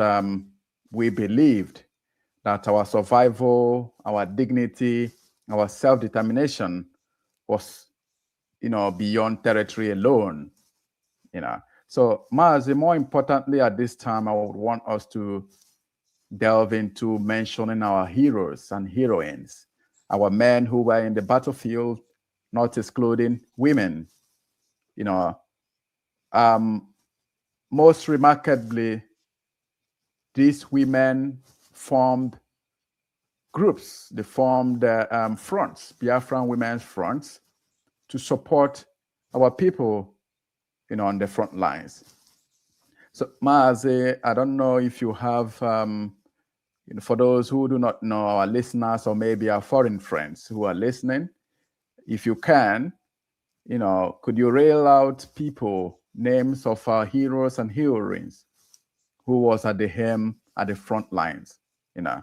we believed that our survival, our dignity, our self-determination was, you know, beyond territory alone, you know. So, Mazi, more importantly at this time, I would want us to delve into mentioning our heroes and heroines, our men who were in the battlefield, not excluding women. You know, most remarkably, these women formed groups. They formed fronts, Biafran women's fronts, to support our people, you know, on the front lines. So, Mazi, I don't know if you have, you know, for those who do not know, our listeners or maybe our foreign friends who are listening, if you can, you know, could you rail out people, names of our heroes and heroines who was at the helm, at the front lines, you know?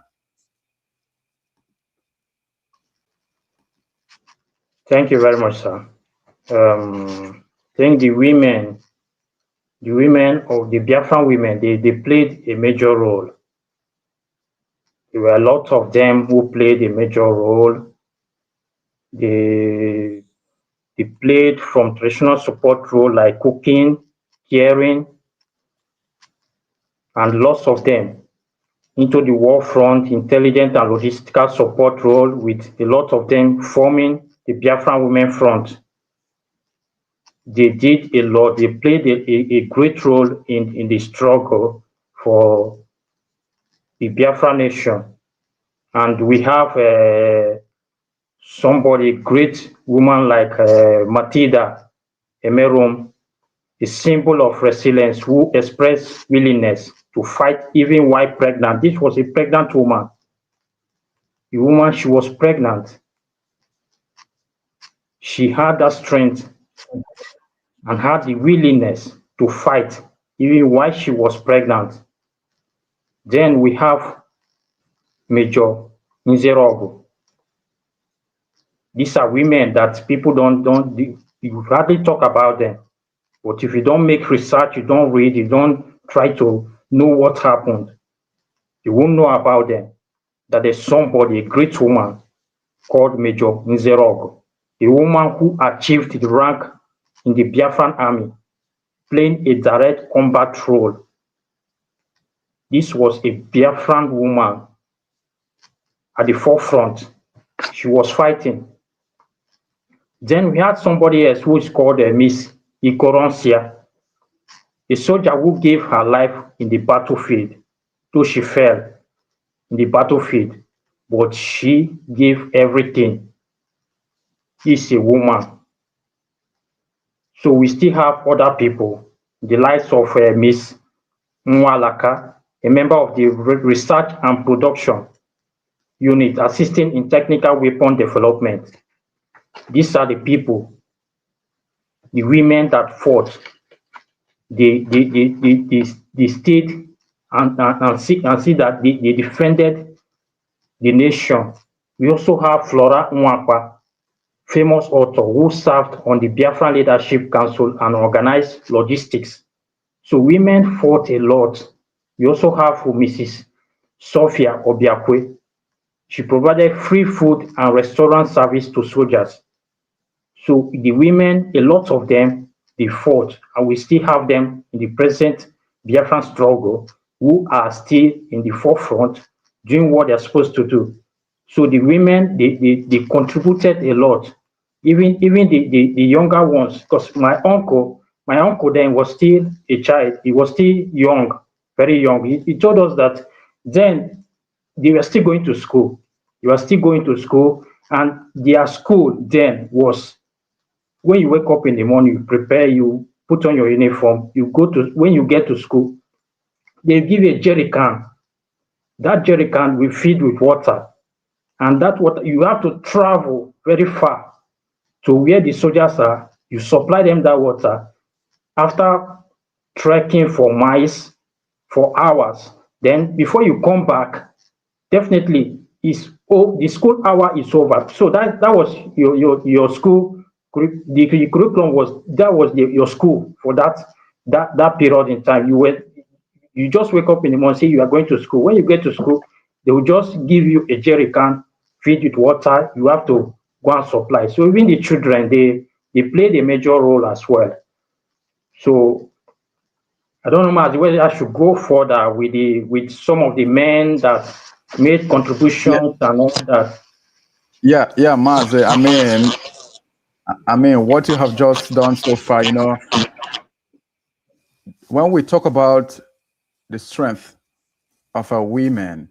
Thank you very much, sir. I think the women of the Biafran women, they played a major role. There were a lot of them who played a major role. They played from traditional support role like cooking, caring, and lots of them. into the war front, intelligence and logistical support role, with a lot of them forming the Biafran Women Front. They did a lot. They played a great role in the struggle for the Biafra nation. And we have somebody, great woman like Matilda Emerom, a symbol of resilience, who expressed willingness to fight even while pregnant. This was a pregnant woman. The woman, she was pregnant. She had that strength and had the willingness to fight even while she was pregnant. Then we have Major Nzerogu. These are women that people you hardly talk about them. But if you don't make research, you don't read, you don't try to know what happened, you won't know about them. That there's somebody, a great woman called Major Nzerogu, a woman who achieved the rank in the Biafran army, playing a direct combat role. This was a Biafran woman at the forefront. She was fighting. Then we had somebody else who is called Miss Ikoronsia, a soldier who gave her life in the battlefield, though she fell in the battlefield, but she gave everything. She's a woman. So we still have other people, the likes of Miss Umuahia, a member of the Research and Production Unit, assisting in technical weapon development. These are the people, the women that fought. They stayed and see that they defended the nation. We also have Flora Nwapa, famous author who served on the Biafran Leadership Council and organized logistics. So women fought a lot. We also have Mrs. Sophia Obiakwe. She provided free food and restaurant service to soldiers. So the women, a lot of them, they fought, and we still have them in the present Biafran struggle, who are still in the forefront doing what they're supposed to do. So the women, they contributed a lot. Even the younger ones, because my uncle then was still a child. He was still young, very young. He told us that then they were still going to school. They were still going to school, and their school then was, when you wake up in the morning, you prepare, you put on your uniform, you go to, when you get to school, they give you a jerry can. That jerry can will feed with water, and that water, you have to travel very far to where the soldiers are. You supply them that water. After trekking for miles, for hours, then before you come back, definitely the school hour is over. So that was your school. The curriculum was your school for that period in time. You just wake up in the morning, say you are going to school. When you get to school, they will just give you a jerry can, feed with water. You have to go and supply. So even the children, they played a major role as well. So I don't know, Mazi, whether I should go further with some of the men that made contributions and all that. Yeah, Mazi. I mean, what you have just done so far, when we talk about the strength of our women,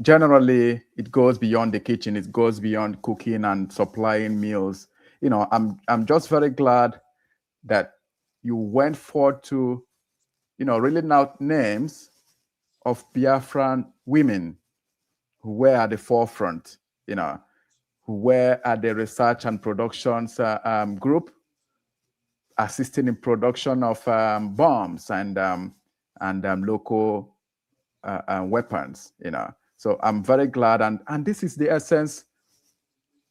generally it goes beyond the kitchen. It goes beyond cooking and supplying meals. I'm just very glad that you went forth to, reeling out names of Biafran women who were at the forefront, who were at the research and productions group, assisting in production of bombs and local weapons, So I'm very glad, and this is the essence.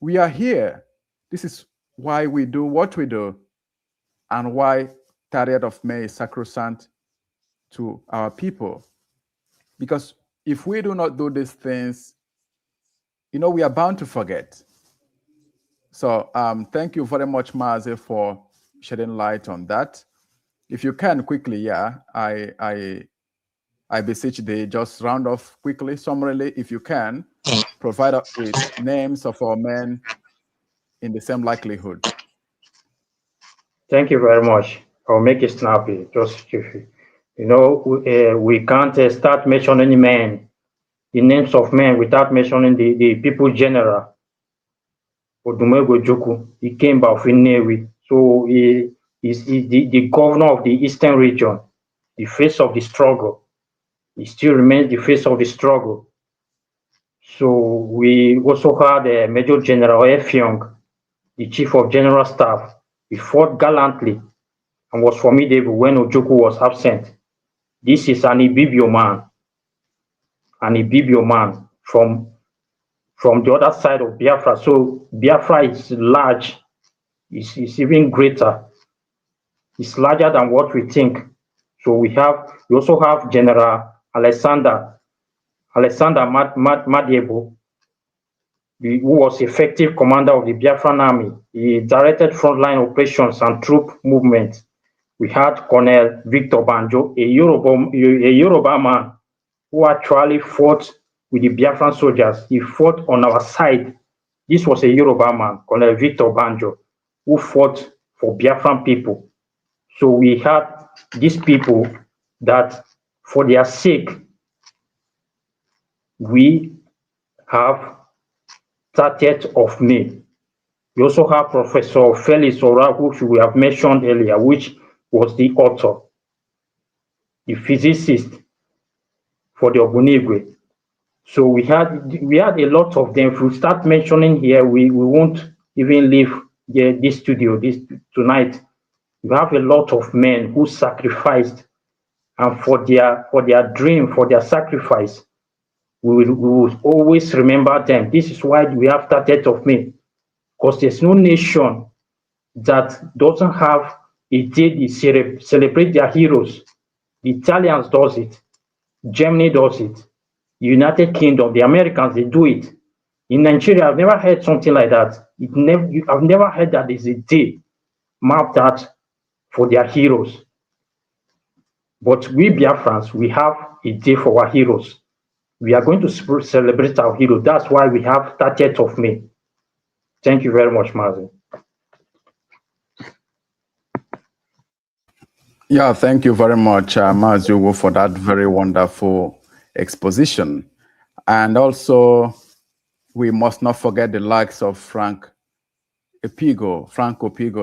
We are here. This is why we do what we do, and why 30th of May is sacrosanct to our people. Because if we do not do these things, we are bound to forget. So thank you very much, Mazi, for shedding light on that. If you can quickly, I I beseech thee, just round off quickly, summarily, if you can, provide us with names of our men in the same likelihood. Thank you very much. I'll make it snappy. Just we can't start mentioning men, the names of men, without mentioning the people general. Odumegwu Ojukwu, he came by Nnewi, so he is the governor of the Eastern region, the face of the struggle. He still remains the face of the struggle. So we also had Major General Effiong, the chief of general staff. He fought gallantly and was formidable when Ojukwu was absent. This is an Ibibio man from the other side of Biafra. So Biafra is large, it's even greater. It's larger than what we think. So we also have General Alexander Madiebo, who was effective commander of the Biafran army. He directed frontline operations and troop movement. We had Colonel Victor Banjo, a Yoruba man who actually fought with the Biafran soldiers. He fought on our side. This was a Yoruba man, Colonel Victor Banjo, who fought for Biafran people. So we had these people that, for their sake, we have 30th of May. We also have Professor Felix Ora, which we have mentioned earlier, which was the author, the physicist for the Ogbunigwe. So we had a lot of them. If we start mentioning here, we won't even leave this studio tonight. We have a lot of men who sacrificed, and for their dream, for their sacrifice, we will always remember them. This is why we have 30th of May, because there's no nation that doesn't have a day they celebrate their heroes. The Italians does it, Germany does it, United Kingdom, the Americans, they do it. In Nigeria, I've never heard something like that. I've never heard that there's a day mapped out for their heroes. But we Biafrans, we have a day for our heroes. We are going to celebrate our heroes. That's why we have 30th of May. Thank you very much, Mazi. Yeah, thank you very much, Mazi, for that very wonderful exposition. And also, we must not forget the likes of Frank Opigo,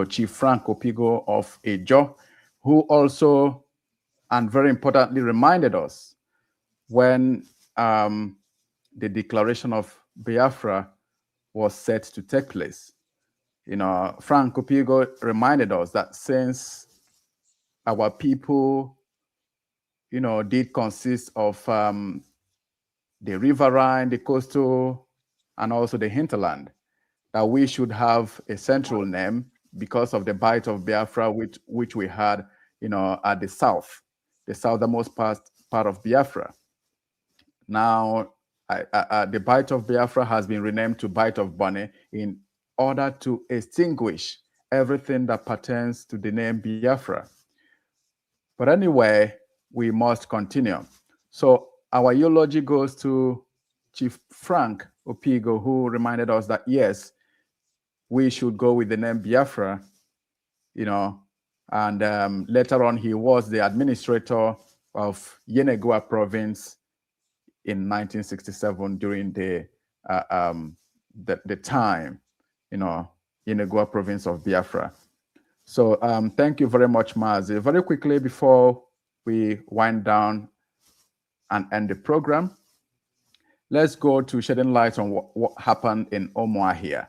Chief Frank Opigo of Ejo, who also, and very importantly, reminded us when the declaration of Biafra was set to take place. Frank Opigo reminded us that since our people, did consist of the riverine, the coastal, and also the hinterland, that we should have a central name because of the bite of Biafra, which we had, at the south, the southernmost part of Biafra. Now, the bite of Biafra has been renamed to bite of Bonny in order to extinguish everything that pertains to the name Biafra. But anyway, we must continue. So our eulogy goes to Chief Frank Opigo, who reminded us that, yes, we should go with the name Biafra, and later on he was the administrator of Enugu province in 1967 during the time, Enugu province of Biafra. So thank you very much, Mazi. Very quickly before we wind down and end the program, let's go to shedding light on what happened in Umuahia.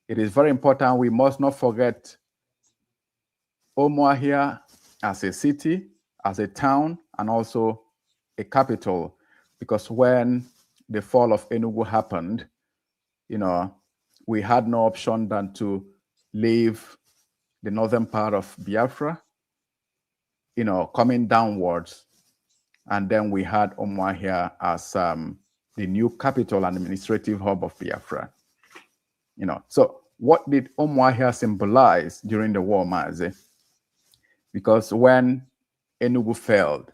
It is very important. We must not forget Umuahia as a city, as a town, and also a capital, because when the fall of Enugu happened, we had no option than to leave the northern part of Biafra, coming downwards. And then we had Umuahia as the new capital and administrative hub of Biafra. So what did Umuahia symbolize during the war, Mazi? Because when Enugu failed,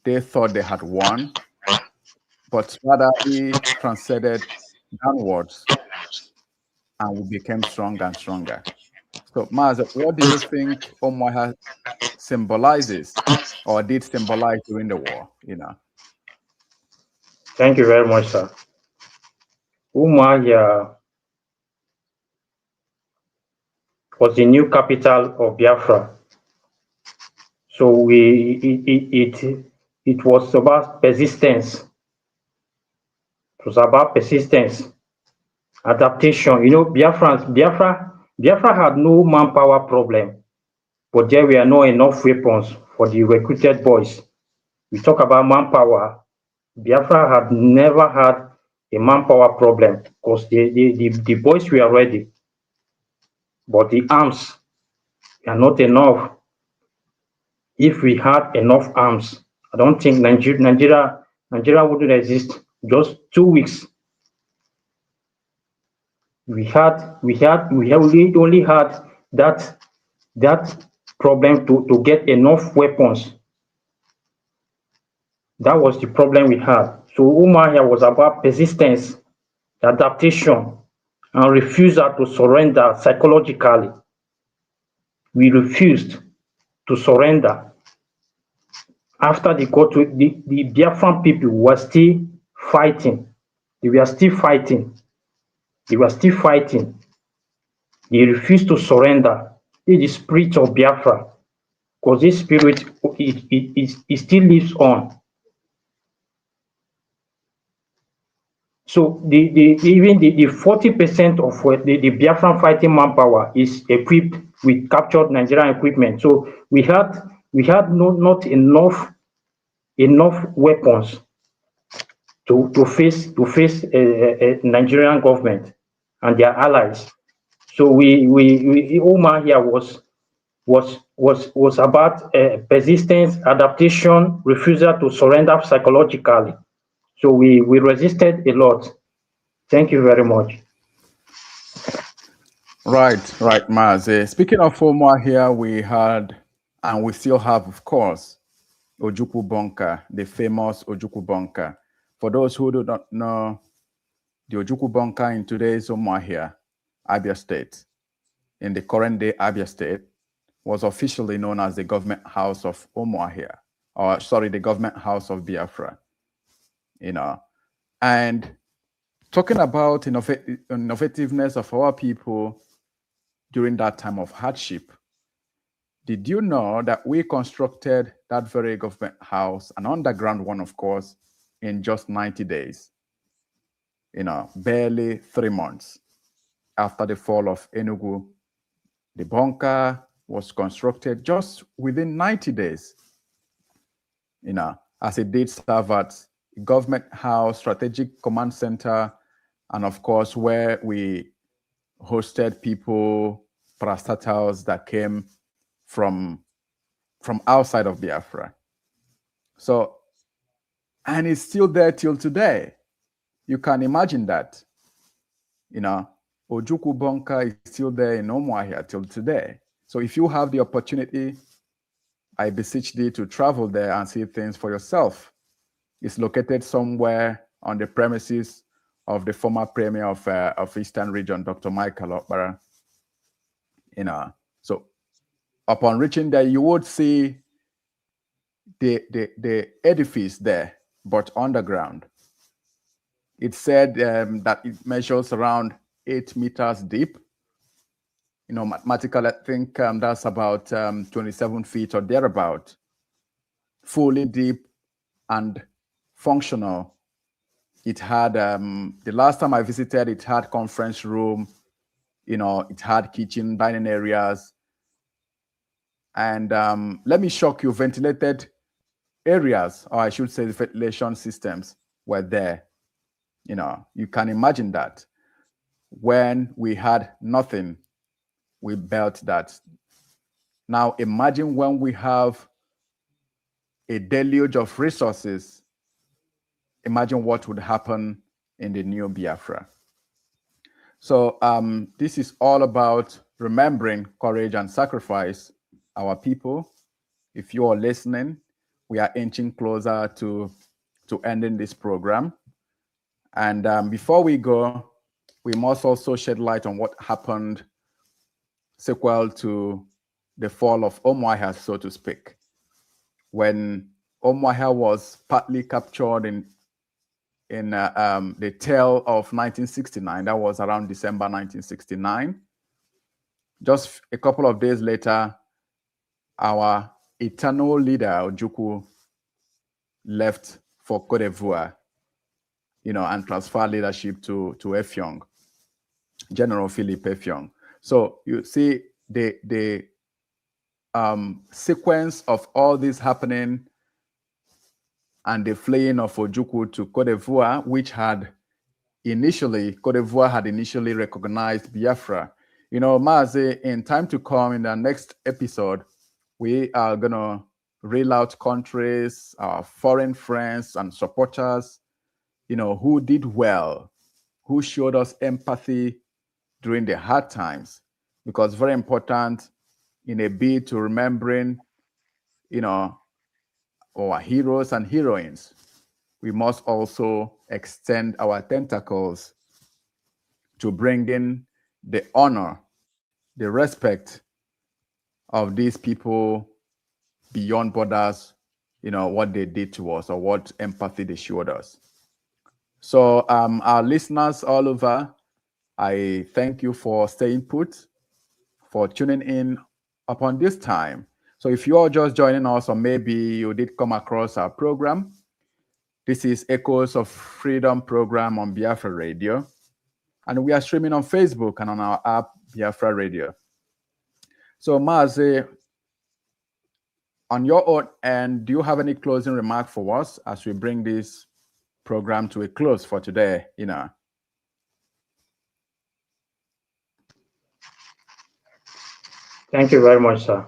they thought they had won, but rather we transcended downwards and we became stronger and stronger. So, Mazi, what do you think Umuahia symbolizes or did symbolize during the war? Thank you very much, sir. Umuahia was the new capital of Biafra. So it was about persistence. It was about persistence, adaptation. Biafra had no manpower problem, but there were not enough weapons for the recruited boys. We talk about manpower. Biafra had never had a manpower problem because the boys were ready, but the arms are not enough. If we had enough arms, I don't think Nigeria wouldn't exist. Just 2 weeks, we only had that problem to get enough weapons. That was the problem we had. So Umuahia was about persistence, adaptation, and refusal to surrender psychologically. We refused to surrender. After the Biafran people were still fighting. They were still fighting. They refused to surrender. This is the spirit of Biafra, because this spirit it still lives on. So even the 40% of the Biafran fighting manpower is equipped with captured Nigerian equipment. So we had not enough weapons to face Nigerian government and their allies. So Umuahia was about persistence, adaptation, refusal to surrender psychologically. So we resisted a lot. Thank you very much. Right, Mazi. Speaking of Umuahia, we had, and we still have, of course, Ojukwu Bunker, the famous Ojukwu Bunker. For those who do not know, the Ojukwu Bunker in today's Umuahia, Abia State, in the current day Abia State, was officially known as the Government House of Umuahia, or sorry, the Government House of Biafra. And talking about innovativeness of our people during that time of hardship, did you know that we constructed that very government house, an underground one, of course, in just 90 days? Barely 3 months after the fall of Enugu, the bunker was constructed just within 90 days, as it did serve at government house, strategic command center, and of course, where we hosted people, parastatals that came from outside of Biafra. So, and it's still there till today. You can imagine that. Ojukwu Bunker is still there in Umuahia till today. So if you have the opportunity, I beseech thee to travel there and see things for yourself. It's located somewhere on the premises of the former premier of Eastern Region, Dr. Michael Okpara. So upon reaching there, you would see the edifice there, but underground. It said that it measures around 8 meters deep. Mathematically, I think that's about 27 feet or thereabout. Fully deep and functional. It had, the last time I visited, it had conference room, it had kitchen, dining areas. And let me shock you, ventilated areas, or I should say the ventilation systems were there. You can imagine that. When we had nothing, we built that. Now imagine when we have a deluge of resources, imagine what would happen in the new Biafra. So this is all about remembering courage and sacrifice. Our people, if you are listening, we are inching closer to ending this program. And before we go, we must also shed light on what happened sequel to the fall of Umuahia, so to speak. When Umuahia was partly captured in the tail of 1969, that was around December 1969. Just a couple of days later, our eternal leader, Ojukwu, left for Cote d'Ivoire, and transferred leadership to Effiong, General Philippe Effiong. So you see the sequence of all this happening and the fleeing of Ojukwu to Cote d'Ivoire, which Cote d'Ivoire had initially recognized Biafra. Mazi, in time to come, in the next episode, we are going to reel out countries, our foreign friends and supporters, who did well, who showed us empathy during the hard times, because very important in a bid to remembering, our heroes and heroines, we must also extend our tentacles to bring in the honor, the respect of these people beyond borders, what they did to us or what empathy they showed us. So our listeners all over, I thank you for staying put, for tuning in upon this time. So if you are just joining us, or maybe you did come across our program, this is Echoes of Freedom program on Biafra Radio. And we are streaming on Facebook and on our app, Biafra Radio. So Mazi, on your own end, do you have any closing remark for us as we bring this program to a close for today? Thank you very much, sir.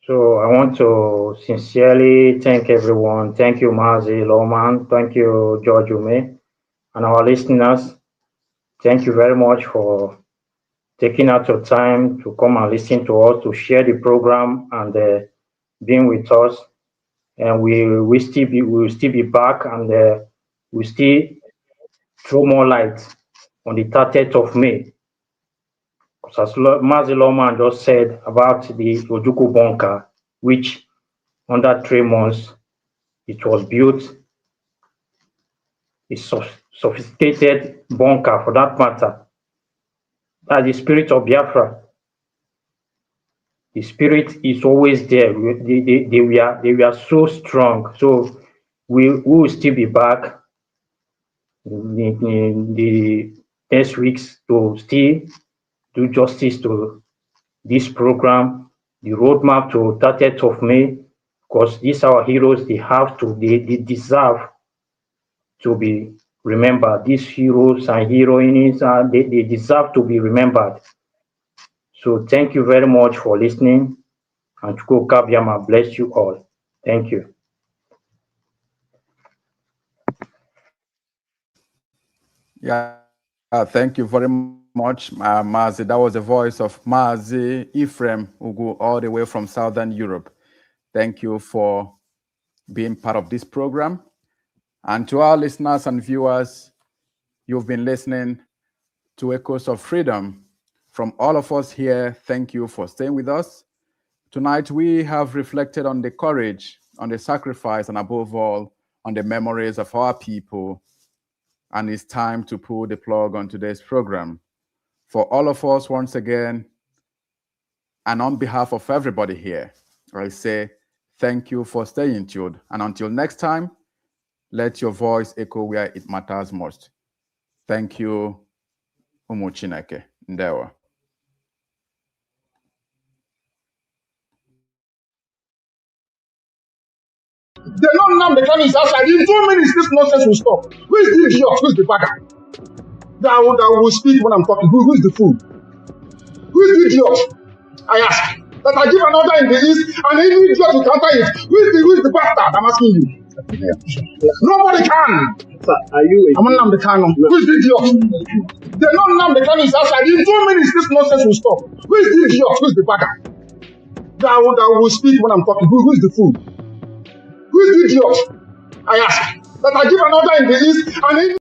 So I want to sincerely thank everyone. Thank you, Mazi, Lawman. Thank you, George Umeh, and our listeners. Thank you very much for taking out your time to come and listen to us, to share the program and being with us. And we will still be back, and we still throw more light on the 30th of May. As Mazi Lawman just said about the Ojukwu bunker, which under 3 months it was built, a sophisticated bunker for that matter. That's the spirit of Biafra. The spirit is always there. They were so strong. So we will still be back in the next weeks to still do justice to this program, the roadmap to 30th of May, because these are our heroes. They deserve to be remembered. These heroes and heroines, they deserve to be remembered. So thank you very much for listening, and Chukwu Kabiama bless you all. Thank you. Yeah, thank you very much, Mazi. That was the voice of Mazi Ephraim Ugu, all the way from Southern Europe. Thank you for being part of this program. And to our listeners and viewers, you've been listening to Echoes of Freedom. From all of us here, thank you for staying with us. Tonight, we have reflected on the courage, on the sacrifice, and above all, on the memories of our people. And it's time to pull the plug on today's program. For all of us, once again, and on behalf of everybody here, I say thank you for staying tuned. And until next time, let your voice echo where it matters most. Thank you, Chineke. Ndewa. They don't know the is outside. In 2 minutes, this nonsense will stop. Who is the idiot? Who is the bagger? That will speak when I'm talking. Who is the fool? Who is the idiot? I ask. That I give an order in the east, and any idiot will counter it. Who is the bastard? I'm asking you. Nobody can. Sir, are you? I'm not the canon. No. Who is the idiot? They don't know the is outside. In 2 minutes, this nonsense will stop. Who is the idiot? Who is the bagger? That will speak when I'm talking. Who is the fool? is the idiot? I ask. That I give an order in the east and in